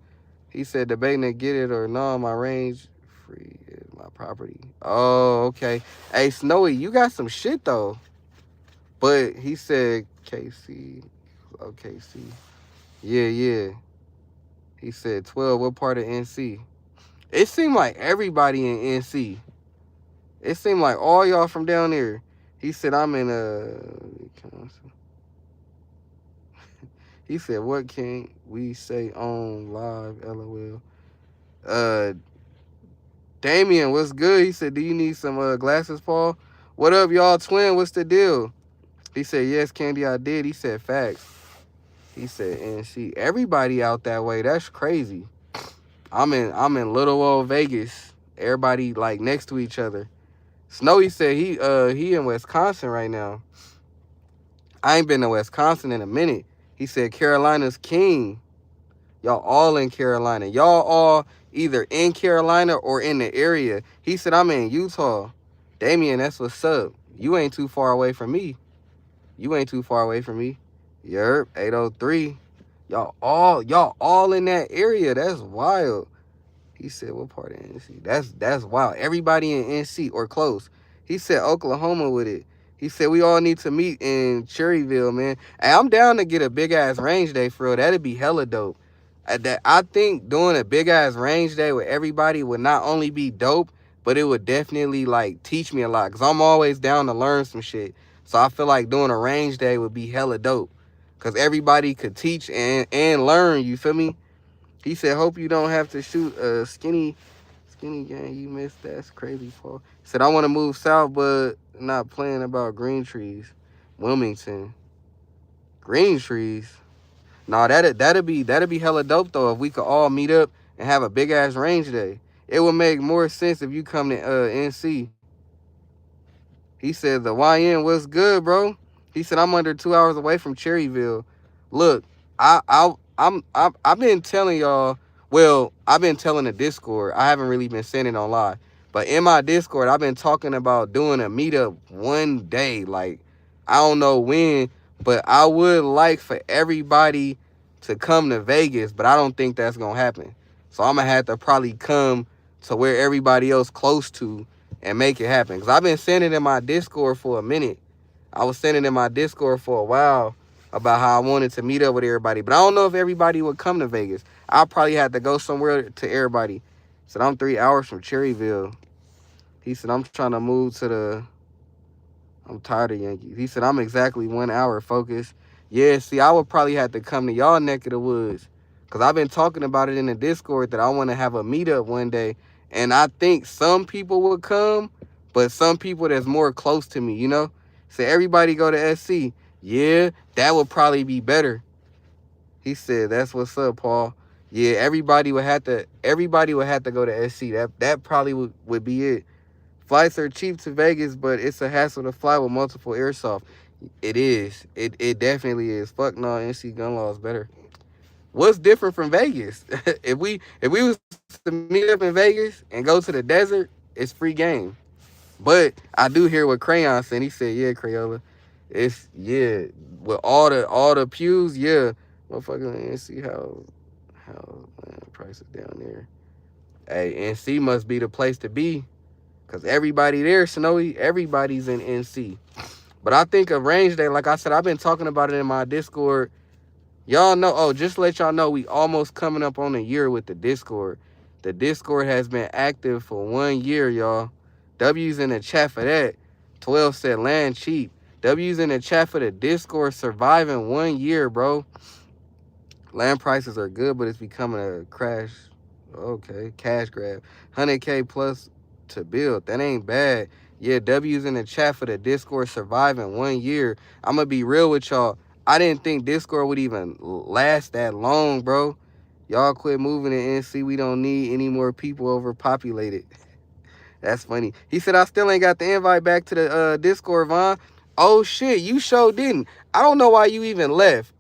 He said debating to get it or no, my range free is my property. Oh, okay. Hey, Snowy, you got some shit though. But he said KC. OKC. Yeah, yeah. He said 12, what part of NC? It seemed like everybody in NC. It seemed like all y'all from down there. He said I'm in he said, what can we say on live? LOL. Uh, Damien, what's good? He said, do you need some glasses, Paul? What up, y'all? Twin, what's the deal? He said, yes, Candy, I did. He said, facts. He said, and see, everybody out that way. That's crazy. I'm in little old Vegas. Everybody like next to each other. Snowy said he in Wisconsin right now. I ain't been to Wisconsin in a minute. He said Carolina's king. Y'all all in Carolina. Y'all all either in Carolina or in the area. He said, I'm in Utah. Damien, that's what's up. You ain't too far away from me. You ain't too far away from me. Yerp, 803. Y'all all in that area. That's wild. He said, what part of NC? That's wild. Everybody in NC or close. He said Oklahoma with it. He said we all need to meet in Cherryville, man. Hey, I'm down to get a big ass range day for real. That'd be hella dope. I think doing a big ass range day with everybody would not only be dope, but it would definitely like teach me a lot. Cause I'm always down to learn some shit. So I feel like doing a range day would be hella dope. Cause everybody could teach and learn, you feel me? He said, hope you don't have to shoot a skinny gang. You missed. That's crazy, Paul. He said, I want to move south, but not playing about green trees. Wilmington. Green trees. Nah, that'd be hella dope though if we could all meet up and have a big ass range day. It would make more sense if you come to NC. He said the YN was good, bro. He said I'm under 2 hours away from Cherryville. Look, I've been telling y'all. Well, I've been telling the Discord. I haven't really been saying it on live, but in my Discord, I've been talking about doing a meetup one day. Like I don't know when, but I would like for everybody to come to Vegas, but I don't think that's gonna happen. So I'm gonna have to probably come to where everybody else close to and make it happen. Because I've been saying it in my Discord for a minute. I was saying it in my Discord for a while about how I wanted to meet up with everybody. But I don't know if everybody would come to Vegas. I'll probably have to go somewhere to everybody. He said, I'm 3 hours from Cherryville. He said, I'm trying to move to the... I'm tired of Yankees. He said, I'm exactly 1 hour focused. Yeah, see, I would probably have to come to y'all neck of the woods. Because I've been talking about it in the Discord that I want to have a meetup one day. And I think some people will come, but some people that's more close to me, you know? So everybody go to SC. Yeah, that would probably be better. He said, that's what's up, Paul. Yeah, everybody would have to go to SC. That probably would be it. Flights are cheap to Vegas, but it's a hassle to fly with multiple airsoft. It is. It definitely is. Fuck no, NC gun law is better. What's different from Vegas? If we was to meet up in Vegas and go to the desert, it's free game. But I do hear what Crayon said. He said, "Yeah, Crayola, it's yeah with all the pews, yeah, motherfucker, and see how man, prices down there. Hey, NC must be the place to be, cause everybody there, Snowy, everybody's in NC. But I think of range day, like I said, I've been talking about it in my Discord. Y'all know, oh, just to let y'all know, we almost coming up on a year with the Discord. The Discord has been active for 1 year, y'all. W's in the chat for that. 12 said land cheap. W's in the chat for the Discord surviving 1 year, bro. Land prices are good, but it's becoming a crash. Okay, cash grab. 100K plus to build. That ain't bad. Yeah, W's in the chat for the Discord surviving 1 year. I'm going to be real with y'all. I didn't think Discord would even last that long, bro. Y'all quit moving to NC. We don't need any more people overpopulated. That's funny. He said, I still ain't got the invite back to the Discord, Von. Oh, shit. You sure didn't. I don't know why you even left.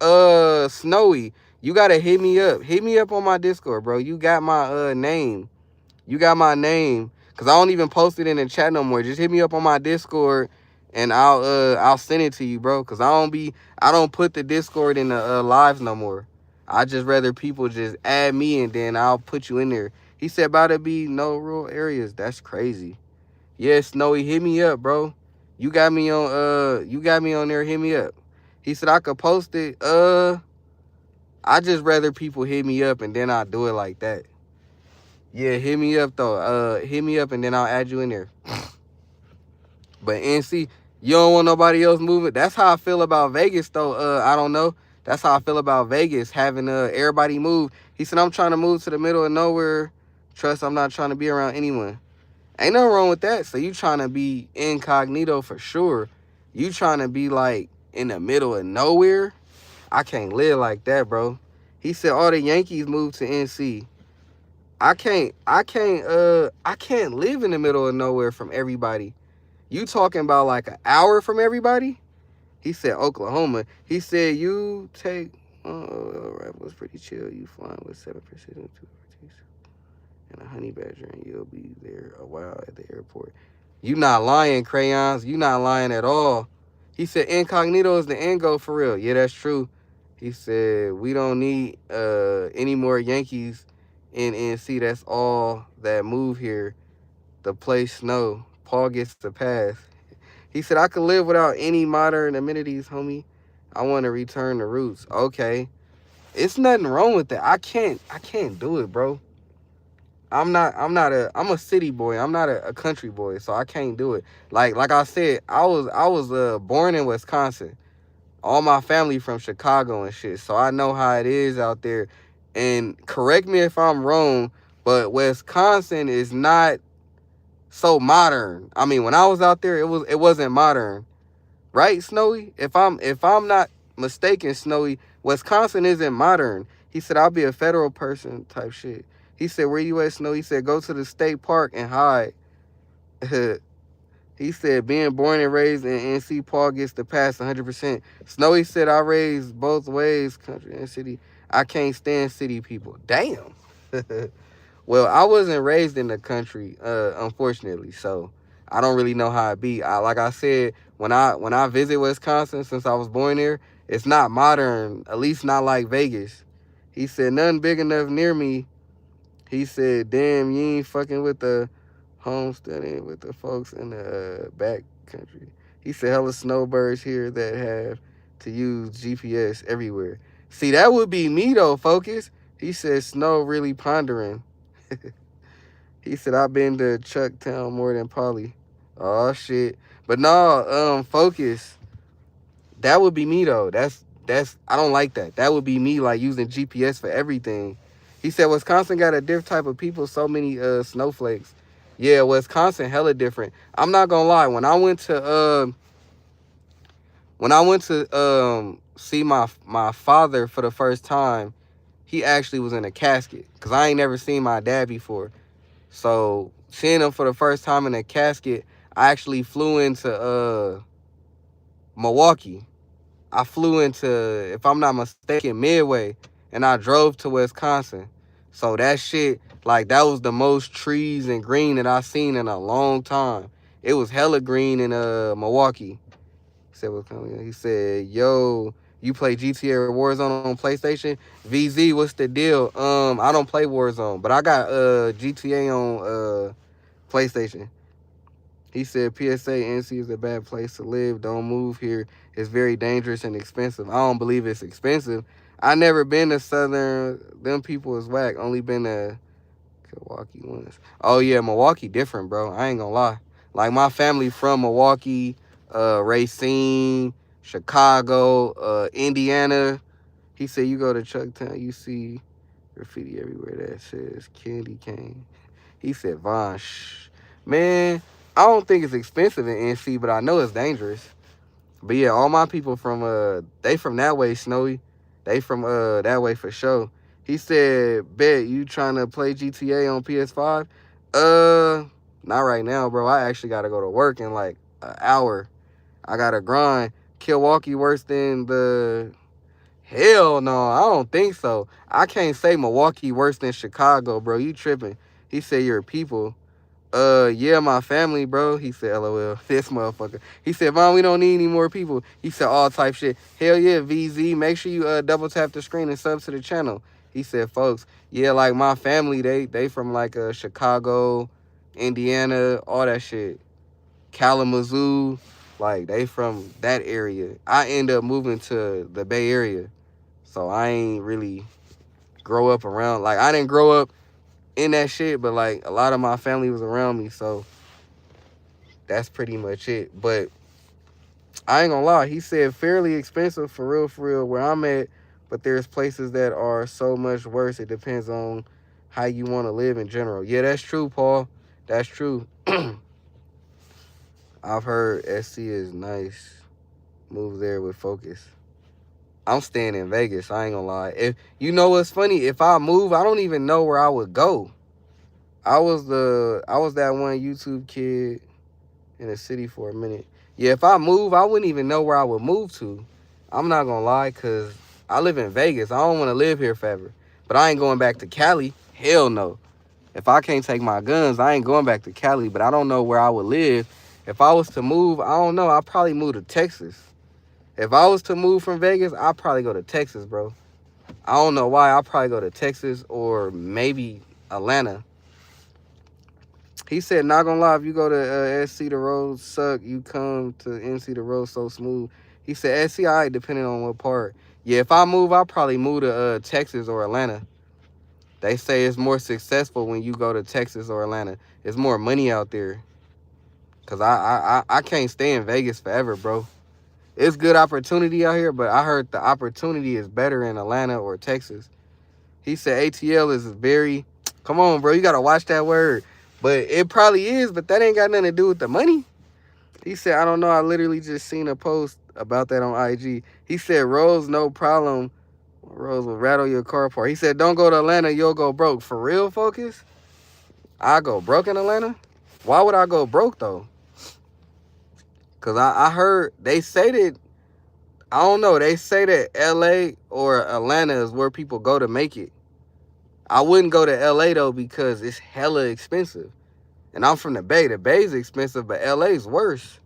Snowy, you got to hit me up. Hit me up on my Discord, bro. You got my name. You got my name. Because I don't even post it in the chat no more. Just hit me up on my Discord and I'll send it to you, bro. Because I don't put the Discord in the lives no more. I just rather people just add me and then I'll put you in there. He said about to be no rural areas. That's crazy. Yeah, Snowy, hit me up, bro. You got me on there, hit me up. He said I could post it. I just rather people hit me up and then I'll do it like that. Yeah, hit me up though. Hit me up and then I'll add you in there. But NC, you don't want nobody else moving. That's how I feel about Vegas though. I don't know. That's how I feel about Vegas, having everybody move. He said I'm trying to move to the middle of nowhere. Trust, I'm not trying to be around anyone. Ain't nothing wrong with that. So you trying to be incognito for sure. You trying to be like in the middle of nowhere. I can't live like that, bro. He said all the Yankees moved to NC. I can't live in the middle of nowhere from everybody. You talking about like an hour from everybody? He said Oklahoma. He said you take right was pretty chill. You flying with 7% and 2 and a honey badger and you'll be there a while at the airport. You not lying, Crayons. You not lying at all. He said incognito is the end goal for real. Yeah, that's true. He said we don't need any more Yankees in NC. That's all that move here. The place snow. Paul gets the pass. He said I could live without any modern amenities, homie. I want to return to roots. Okay. It's nothing wrong with that. I can't do it, bro. I'm a city boy. I'm not a country boy, so I can't do it. Like I said, I was born in Wisconsin. All my family from Chicago and shit, so I know how it is out there. And correct me if I'm wrong, but Wisconsin is not so modern. I mean, when I was out there, it wasn't modern, right, Snowy? If I'm not mistaken, Snowy, Wisconsin isn't modern. He said I'll be a federal person type shit. He said where you at, Snow? He said go to the state park and hide. He said being born and raised in NC, Paul gets the pass 100%. Snowy said I raised both ways, country and city. I can't stand city people. Damn. Well, I wasn't raised in the country, unfortunately, so I don't really know how it be. Like I said, when I visit Wisconsin, since I was born there, it's not modern, at least not like Vegas. He said nothing big enough near me. He said, damn, you ain't fucking with the homesteading with the folks in the back country. He said hella snowbirds here that have to use GPS everywhere. See, that would be me though, Focus. He said snow really pondering. He said I've been to Chucktown more than Polly. Oh shit. But no, Focus. That would be me though. That's I don't like that. That would be me like using GPS for everything. He said Wisconsin got a different type of people, so many snowflakes. Yeah, Wisconsin hella different. I'm not gonna lie. When I went to see my father for the first time, he actually was in a casket because I ain't never seen my dad before. So seeing him for the first time in a casket, I actually flew into Milwaukee. I flew into, if I'm not mistaken, Midway, and I drove to Wisconsin. So that shit, like, that was the most trees and green that I seen in a long time. It was hella green in Milwaukee. He said, yo, you play GTA or Warzone on PlayStation? VZ, what's the deal? I don't play Warzone, but I got GTA on PlayStation. He said PSA NC is a bad place to live. Don't move here. It's very dangerous and expensive. I don't believe it's expensive. I never been to Southern. Them people is whack. Only been to Milwaukee once. Oh yeah, Milwaukee different, bro. I ain't gonna lie. Like my family from Milwaukee, Racine, Chicago, Indiana. He said you go to Chucktown, you see graffiti everywhere that says candy cane. He said Von, man, I don't think it's expensive in NC, but I know it's dangerous. But yeah, all my people from they from that way, Snowy. They from that way for sure. He said, bet you trying to play GTA on PS5? Not right now, bro. I actually gotta go to work in like an hour. I gotta grind. Milwaukee worse than the hell no, I don't think so. I can't say Milwaukee worse than Chicago, bro. You tripping. He said your people. Yeah, my family, bro. He said, LOL. This motherfucker. He said, Mom, we don't need any more people. He said, all type shit. Hell yeah, VZ. Make sure you double tap the screen and sub to the channel. He said, folks, yeah, like my family, they from like Chicago, Indiana, all that shit. Kalamazoo, like they from that area. I end up moving to the Bay Area. So I ain't really grow up around. Like I didn't grow up in that shit, but like a lot of my family was around me, so that's pretty much it. But I ain't gonna lie, he said fairly expensive for real, where I'm at, but there's places that are so much worse. It depends on how you want to live in general. Yeah, that's true, Paul. That's true. I've heard SC is nice. Move there with focus. I'm staying in Vegas. I ain't gonna lie. If you know what's funny, if I move, I don't even know where I would go. I was that one YouTube kid in the city for a minute. Yeah, if I move, I wouldn't even know where I would move to. I'm not gonna lie, cause I live in Vegas. I don't want to live here forever. But I ain't going back to Cali. Hell no. If I can't take my guns, I ain't going back to Cali. But I don't know where I would live. If I was to move, I don't know. I'd probably move to Texas. If I was to move from Vegas, I'd probably go to Texas, bro. I don't know why. I'd probably go to Texas or maybe Atlanta. He said, not gonna lie, if you go to SC, the roads suck. You come to NC, the roads so smooth. He said, SC, all right, depending on what part. Yeah, if I move, I'll probably move to Texas or Atlanta. They say it's more successful when you go to Texas or Atlanta. There's more money out there. Because I can't stay in Vegas forever, bro. It's good opportunity out here, but I heard the opportunity is better in Atlanta or Texas. He said ATL is very, come on, bro, you got to watch that word. But it probably is, but that ain't got nothing to do with the money. He said, I don't know, I literally just seen a post about that on IG. He said, Rose, no problem. Rose will rattle your car apart. He said, don't go to Atlanta, you'll go broke. For real, Focus? I go broke in Atlanta? Why would I go broke, though? Because I heard, they say that, I don't know, they say that LA or Atlanta is where people go to make it. I wouldn't go to LA, though, because it's hella expensive. And I'm from the Bay. The Bay's expensive, but LA's worse.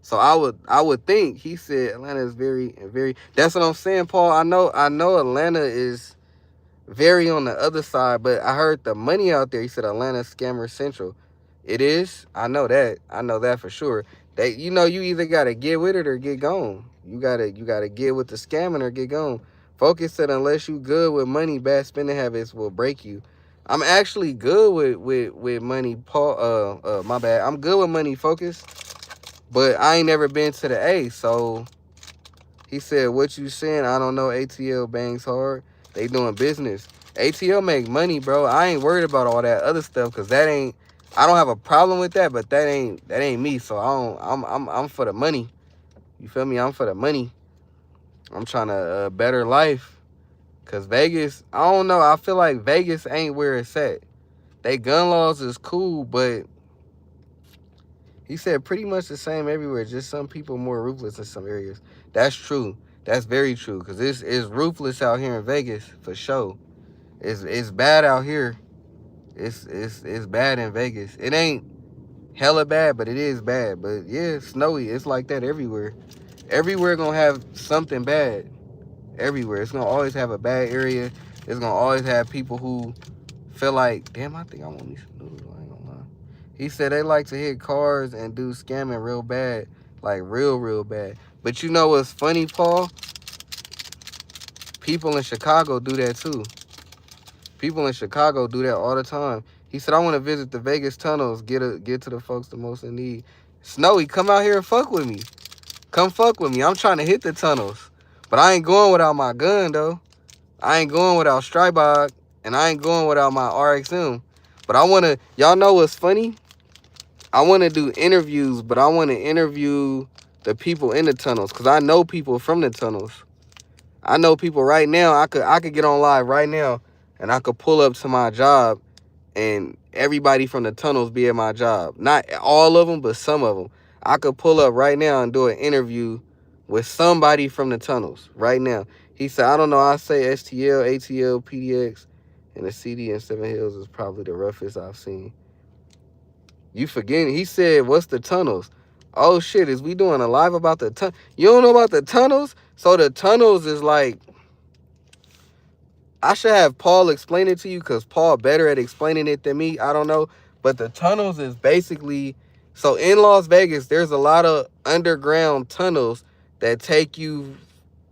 So I would think, he said Atlanta is very. That's what I'm saying, Paul. I know Atlanta is very on the other side, but I heard the money out there. He said Atlanta scammer central. It is. I know that. I know that for sure. That you either gotta get with it or get gone. You gotta get with the scamming or get gone. Focus said unless you good with money, bad spending habits will break you. I'm actually good with money, Paul. My bad. I'm good with money, Focus. But I ain't never been to the A, so he said, what you saying? I don't know. ATL bangs hard. They doing business. ATL make money, bro. I ain't worried about all that other stuff because I don't have a problem with that, but that ain't me. So I'm for the money. You feel me? I'm for the money. I'm trying to better life. Cause Vegas, I don't know. I feel like Vegas ain't where it's at. They gun laws is cool, but He said pretty much the same everywhere. Just some people more ruthless in some areas. That's true. That's very true. Cause it's ruthless out here in Vegas for sure. It's bad out here. It's bad in Vegas. It ain't hella bad, but it is bad. But yeah, it's snowy. It's like that everywhere. Everywhere gonna have something bad. Everywhere. It's gonna always have a bad area. It's gonna always have people who feel like, damn, I think I want me some noodles. I ain't gonna lie. He said they like to hit cars and do scamming real bad, like real bad. But you know what's funny, Paul? People in Chicago do that too. People in Chicago do that all the time. He said, I want to visit the Vegas tunnels, get to the folks the most in need. Snowy, come out here and fuck with me. Come fuck with me. I'm trying to hit the tunnels. But I ain't going without my gun, though. I ain't going without Strybog, and I ain't going without my RXM. But I want to, y'all know what's funny? I want to do interviews, but I want to interview the people in the tunnels, because I know people from the tunnels. I know people right now. I could get on live right now, and I could pull up to my job, and everybody from the tunnels be at my job. Not all of them, but some of them. I could pull up right now and do an interview with somebody from the tunnels right now. He said, I don't know. I say STL, ATL, PDX, and the CD in Seven Hills is probably the roughest I've seen. You forgetting? He said, what's the tunnels? Oh, shit. Is we doing a live about the tunnels? You don't know about the tunnels? So the tunnels is like, I should have Paul explain it to you because Paul better at explaining it than me. I don't know. But the tunnels is basically, so in Las Vegas, there's a lot of underground tunnels that take you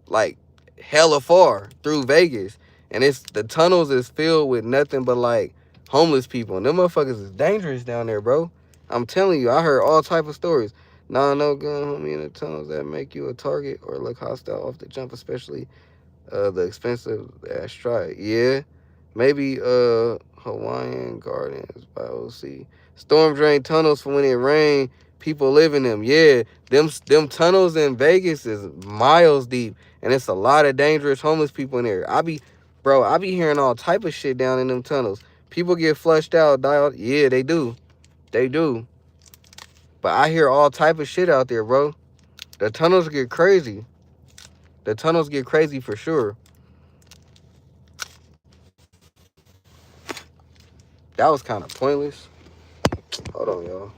like hella far through Vegas. And it's the tunnels is filled with nothing but like homeless people. And them motherfuckers is dangerous down there, bro. I'm telling you, I heard all type of stories. Nah, no gun, homie, in the tunnels that make you a target or look hostile off the jump, especially the expensive Strike. Yeah. Maybe Hawaiian Gardens by OC. Storm drain tunnels for when it rain. People live in them. Yeah. Them tunnels in Vegas is miles deep. And it's a lot of dangerous homeless people in there. I be hearing all type of shit down in them tunnels. People get flushed out, die out. Yeah, they do. They do. But I hear all type of shit out there, bro. The tunnels get crazy. The tunnels get crazy for sure. That was kind of pointless. Hold on, y'all.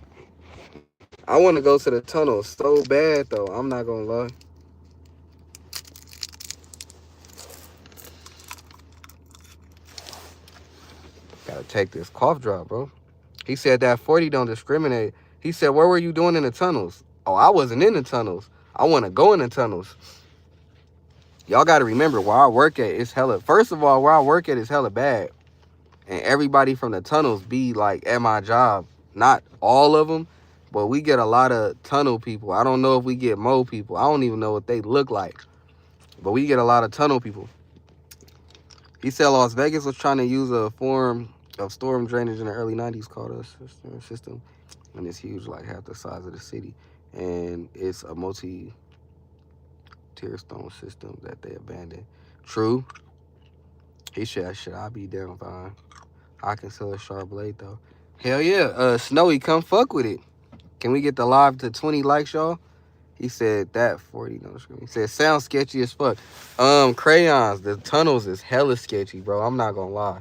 I want to go to the tunnel so bad, though. I'm not going to lie. Gotta take this cough drop, bro. He said that 40 don't discriminate. He said, what were you doing in the tunnels? Oh, I wasn't in the tunnels. I want to go in the tunnels. Y'all got to remember, where I work at is hella... First of all, where I work at is hella bad. And everybody from the tunnels be, like, at my job. Not all of them, but we get a lot of tunnel people. I don't know if we get more people. I don't even know what they look like. But we get a lot of tunnel people. He said Las Vegas was trying to use a form of storm drainage in the early 90s called a system. And it's huge, like half the size of the city. And it's a multi-tier stone system that they abandoned. True. He said, should I be down fine? I can sell a sharp blade, though. Hell yeah. Snowy, come fuck with it. Can we get the live to 20 likes, y'all? He said that 40 no screen. He said sounds sketchy as fuck. Crayons, the tunnels is hella sketchy, bro. I'm not gonna lie.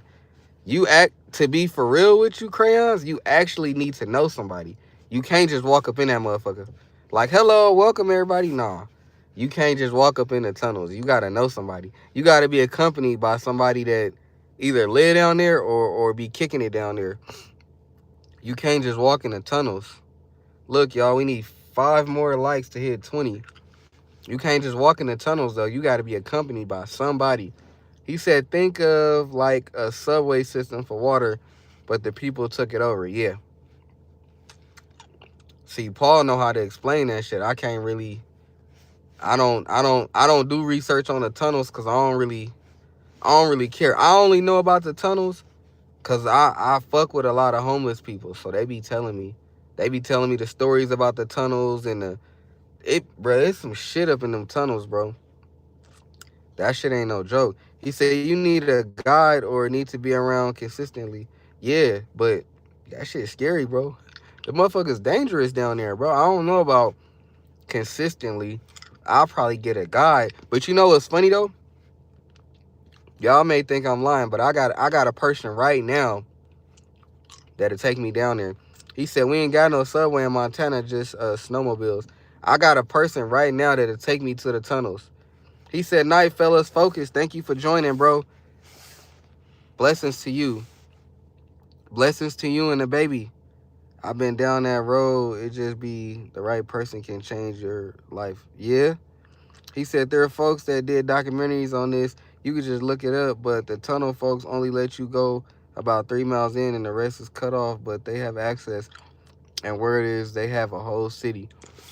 You act to be for real with you, crayons, you actually need to know somebody. You can't just walk up in that motherfucker. Like, hello, welcome everybody. Nah. You can't just walk up in the tunnels. You gotta know somebody. You gotta be accompanied by somebody that either live down there or be kicking it down there. You can't just walk in the tunnels. Look, y'all, we need 5 more likes to hit 20. You can't just walk in the tunnels, though. You got to be accompanied by somebody. He said, think of like a subway system for water, but the people took it over. Yeah. See, Paul know how to explain that shit. I can't really. I don't do research on the tunnels because I don't really care. I only know about the tunnels because I fuck with a lot of homeless people, so they be telling me the stories about the tunnels and bro, there's some shit up in them tunnels, bro. That shit ain't no joke. He said you need a guide or need to be around consistently. Yeah, but that shit's scary, bro. The motherfucker's dangerous down there, bro. I don't know about consistently. I'll probably get a guide. But you know what's funny though? Y'all may think I'm lying, but I got a person right now that'll take me down there. He said we ain't got no subway in Montana, just snowmobiles. I got a person right now that'll take me to the tunnels. He said, "Night fellas, focus. Thank you for joining, bro. Blessings to you. Blessings to you and the baby. I've been down that road. It just be the right person can change your life." Yeah. He said there are folks that did documentaries on this. You could just look it up, but the tunnel folks only let you go about 3 miles in and the rest is cut off, but they have access. And word is they have a whole city.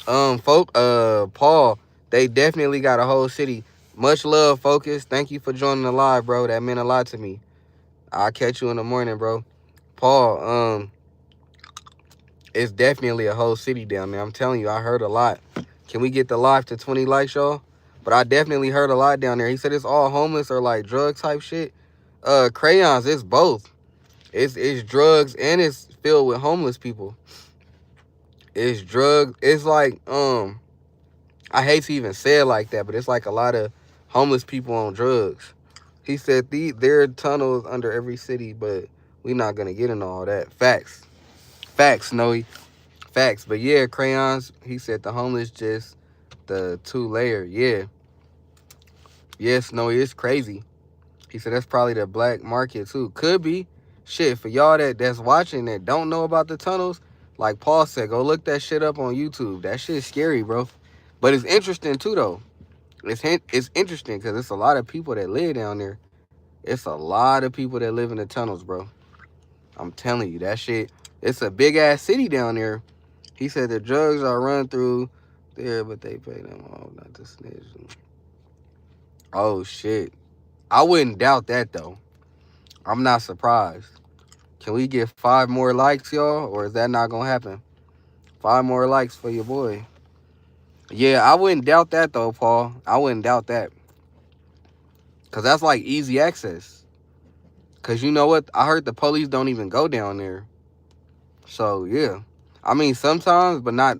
Paul, they definitely got a whole city. Much love, Focus. Thank you for joining the live, bro. That meant a lot to me. I'll catch you in the morning, bro. Paul, it's definitely a whole city down there. I'm telling you, I heard a lot. Can we get the live to 20 likes, y'all? But I definitely heard a lot down there. He said it's all homeless or like drug type shit. Crayons, it's both. It's drugs and it's filled with homeless people. It's drugs. It's like I hate to even say it like that, but it's like a lot of homeless people on drugs. He said there are tunnels under every city, but we not gonna get into all that. Facts. Facts, Snowy. Facts. But yeah, crayons, he said the homeless just the 2 layer. Yeah. Yeah, Snowy, it's crazy. He said that's probably the black market too. Could be. Shit, for y'all that's watching that don't know about the tunnels, like Paul said, go look that shit up on YouTube. That shit's scary, bro. But it's interesting too though. It's interesting because it's a lot of people that live down there. It's a lot of people that live in the tunnels, bro. I'm telling you, that shit, it's a big ass city down there. He said the drugs are run through there, but they pay them all not to snitch. Oh shit. I wouldn't doubt that though. I'm not surprised. Can we get 5 more likes, y'all? Or is that not gonna happen? 5 more likes for your boy. Yeah, I wouldn't doubt that though, Paul. I wouldn't doubt that. Cause that's like easy access. Cause you know what? I heard the police don't even go down there. So yeah. I mean sometimes, but not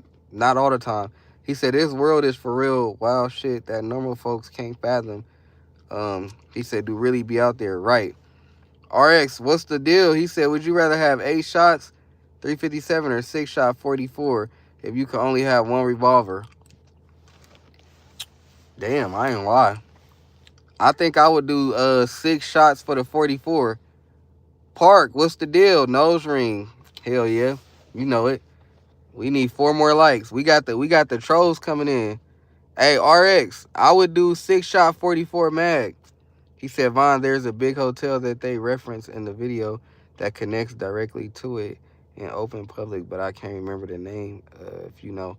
all the time. He said this world is for real wild shit that normal folks can't fathom. He said do really be out there, right? RX, what's the deal? He said, would you rather have 8 shots, 357, or 6 shot 44 if you could only have one revolver? Damn, I ain't lie. I think I would do 6 shots for the 44. Park, what's the deal? Nose ring. Hell yeah. You know it. We need 4 more likes. We got the trolls coming in. Hey, RX, I would do 6 shot 44 mag. He said, Von, there's a big hotel that they reference in the video that connects directly to it in open public, but I can't remember the name, if you know.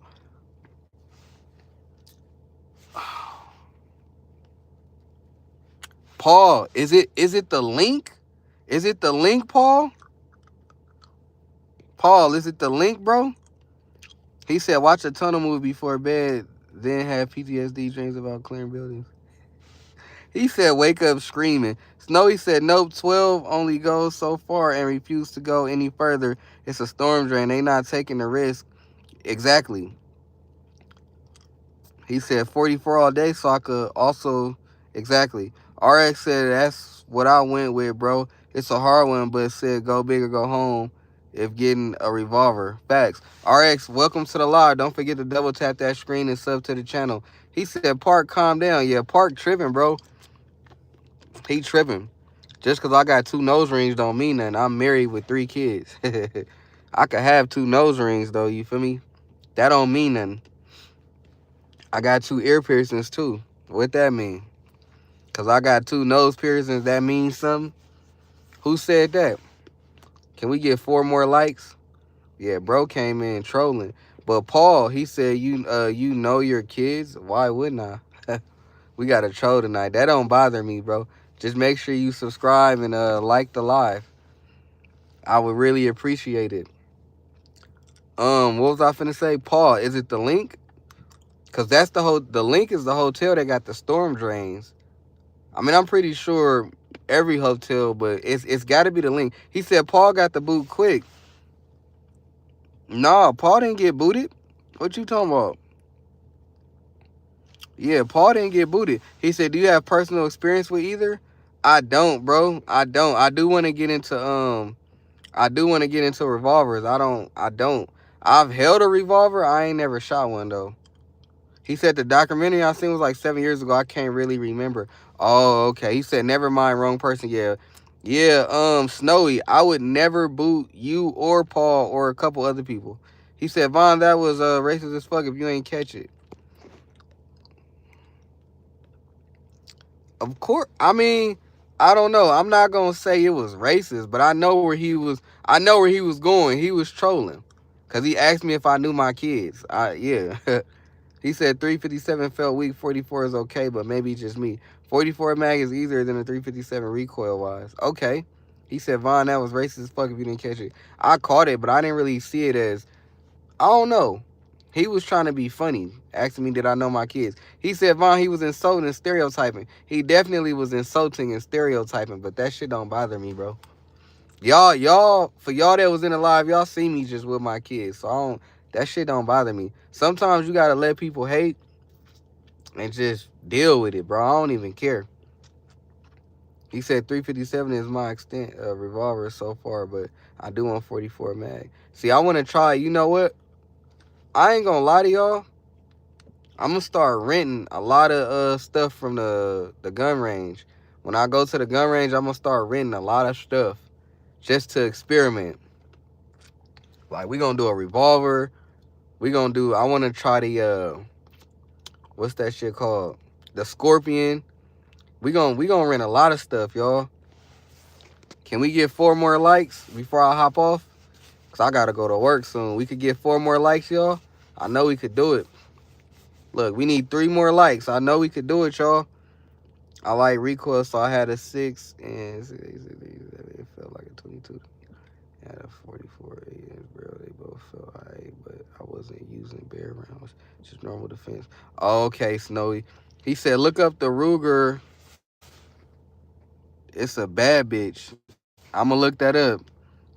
Paul, is it the link? Is it the link, Paul? Paul, is it the link, bro? He said, watch a tunnel movie before bed, then have PTSD dreams about clearing buildings. He said, wake up screaming. Snowy said, nope, 12 only goes so far and refuse to go any further. It's a storm drain. They not taking the risk. Exactly. He said 44 all day, so I could also, exactly. RX said, that's what I went with, bro. It's a hard one, but it said go big or go home if getting a revolver. Facts. RX, welcome to the live. Don't forget to double tap that screen and sub to the channel. He said, Park, calm down. Yeah, Park tripping, bro. He tripping. Just because I got 2 nose rings don't mean nothing. I'm married with 3 kids. I could have 2 nose rings, though. You feel me? That don't mean nothing. I got 2 ear piercings, too. What that mean? Because I got 2 nose piercings, that means something? Who said that? Can we get 4 more likes? Yeah, bro came in trolling. But Paul, he said, you know your kids? Why wouldn't I? We got a troll tonight. That don't bother me, bro. Just make sure you subscribe and like the live. I would really appreciate it. What was I finna say? Paul, is it the link? Cause that's the link is the hotel that got the storm drains. I mean, I'm pretty sure every hotel, but it's gotta be the link. He said Paul got the boot quick. Nah, Paul didn't get booted. What you talking about? Yeah, Paul didn't get booted. He said, "Do you have personal experience with either?" I don't, bro. I don't. I do want to get into revolvers. I don't. I've held a revolver. I ain't never shot one though. He said the documentary I seen was like 7 years ago. I can't really remember. Oh, okay. He said, never mind, wrong person. Yeah. Yeah, Snowy, I would never boot you or Paul or a couple other people. He said, Von, that was racist as fuck if you ain't catch it. Of course, I mean, I don't know. I'm not gonna say it was racist, but I know where he was. I know where he was going. He was trolling, cause he asked me if I knew my kids. Yeah. He said 357 felt weak. 44 is okay, but maybe just me. 44 mag is easier than a 357 recoil wise. Okay. He said, Von, that was racist as fuck if you didn't catch it. I caught it, but I didn't really see it as, I don't know. He was trying to be funny, asking me, did I know my kids? He said, Von, he was insulting and stereotyping. He definitely was insulting and stereotyping, but that shit don't bother me, bro. For y'all that was in the live, y'all see me just with my kids. So that shit don't bother me. Sometimes you gotta let people hate and just deal with it, bro. I don't even care. He said 357 is my extent of revolver so far, but I do want 44 mag. See, I want to try. You know what? I ain't gonna lie to y'all. I'm gonna start renting a lot of stuff from the gun range. When I go to the gun range, I'm gonna start renting a lot of stuff just to experiment. Like we gonna do a revolver. We gonna do. I want to try the what's that shit called? The Scorpion. We gonna rent a lot of stuff, y'all. Can we get 4 more likes before I hop off? Cause I gotta go to work soon. We could get 4 more likes, y'all. I know we could do it. Look, we need 3 more likes. I know we could do it, y'all. I like recoil, so I had a 6 and it felt like a 22. I had a 44 AS barrel. They both felt alright, but I wasn't using bare rounds. Just normal defense. Okay, Snowy. He said, look up the Ruger. It's a bad bitch. I'ma look that up.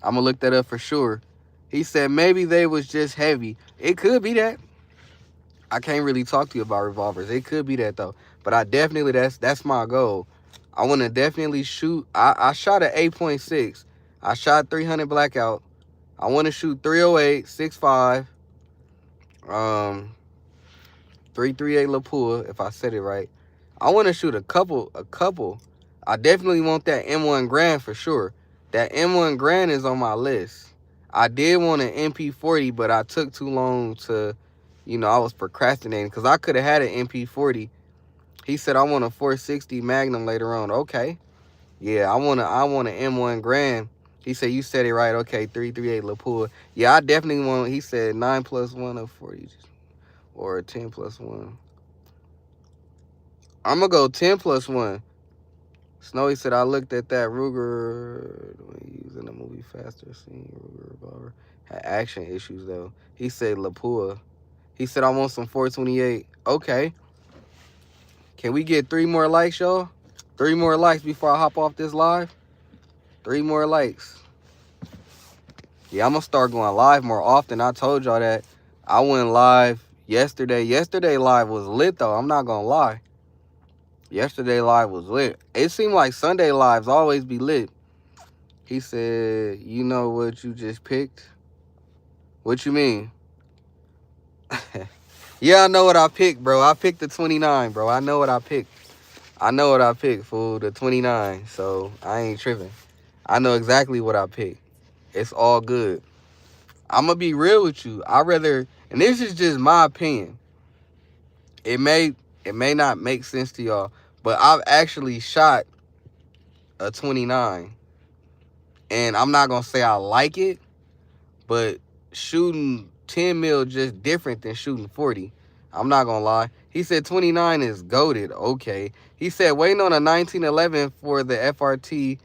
I'ma look that up for sure. He said maybe they was just heavy. It could be that. I can't really talk to you about revolvers. It could be that though. But I definitely that's my goal. I want to definitely shoot. I shot an 8.6. I shot 300 blackout. I want to shoot 308, 6.5, um, 338 Lapua, if I said it right. I want to shoot a couple. I definitely want that M1 Grand for sure. That M1 Grand is on my list. I did want an MP40, but I took too long to, I was procrastinating because I could have had an MP40. He said I want a 460 Magnum later on. Okay. Yeah, I want an M1 Grand. He said you said it right. Okay, 338 Lapua. Yeah, I definitely want. He said 9 plus 1 of 40 or 10 plus 1. I'm gonna go 10 plus 1. Snowy said I looked at that Ruger used in the movie Faster. Seeing Ruger revolver had action issues though. He said Lapua. He said I want some 428. Okay. Can we get 3 more likes, y'all? 3 more likes before I hop off this live. 3 more likes. Yeah, I'm gonna start going live more often. I told y'all that. I went live yesterday. Yesterday live was lit though. I'm not gonna lie. Yesterday live was lit. It seemed like Sunday lives always be lit. He said, you know what you just picked? What you mean? Yeah, I know what I picked, bro. I picked the 29, bro. I know what I picked. I know what I picked, fool. The 29. So I ain't tripping. I know exactly what I picked. It's all good. I'm gonna be real with you. And this is just my opinion. It may not make sense to y'all, but I've actually shot a 29. And I'm not gonna say I like it, but shooting 10 mil just different than shooting 40. I'm not gonna lie. He said 29 is goated. Okay. He said waiting on a 1911 for the FRT.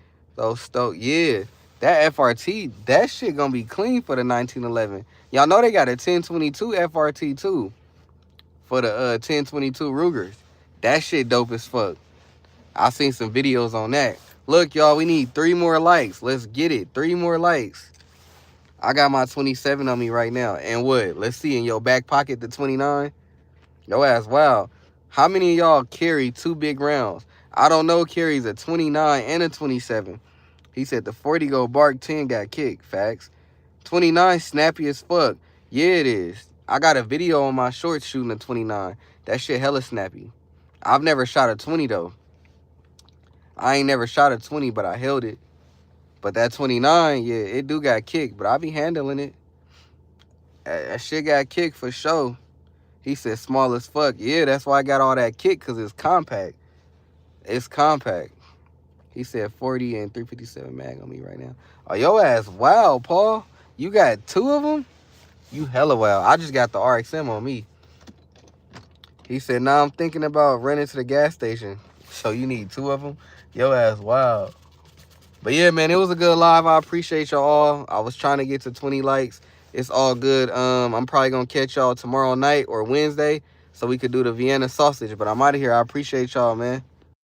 Yeah, that FRT, that shit gonna be clean for the 1911. Y'all know they got a 1022 FRT too for the 1022 Rugers. That shit dope as fuck. I seen some videos on that. Look, y'all, we need 3 more likes. Let's get it. 3 more likes. I got my 27 on me right now. And what? Let's see, in your back pocket, the 29? Yo ass, wow. How many of y'all carry 2 big rounds? I don't know carries a 29 and a 27. He said the 40 go bark, 10 got kicked. Facts. 29 snappy as fuck. Yeah, it is. I got a video on my shorts shooting a 29. That shit hella snappy. I've never shot a 20 though. I ain't never shot a 20, but I held it. But that 29, yeah, it do got kicked, but I be handling it. That shit got kicked for sure. He said small as fuck. Yeah, that's why I got all that kick, because it's compact. It's compact. He said 40 and 357 mag on me right now. Oh, your ass, wow, Paul. You got 2 of them? You hella wow. I just got the RXM on me. He said, now I'm thinking about running to the gas station. So you need 2 of them? Your ass, wow. But yeah, man, it was a good live. I appreciate y'all all. I was trying to get to 20 likes. It's all good. I'm probably going to catch y'all tomorrow night or Wednesday so we could do the Vienna sausage. But I'm out of here. I appreciate y'all, man.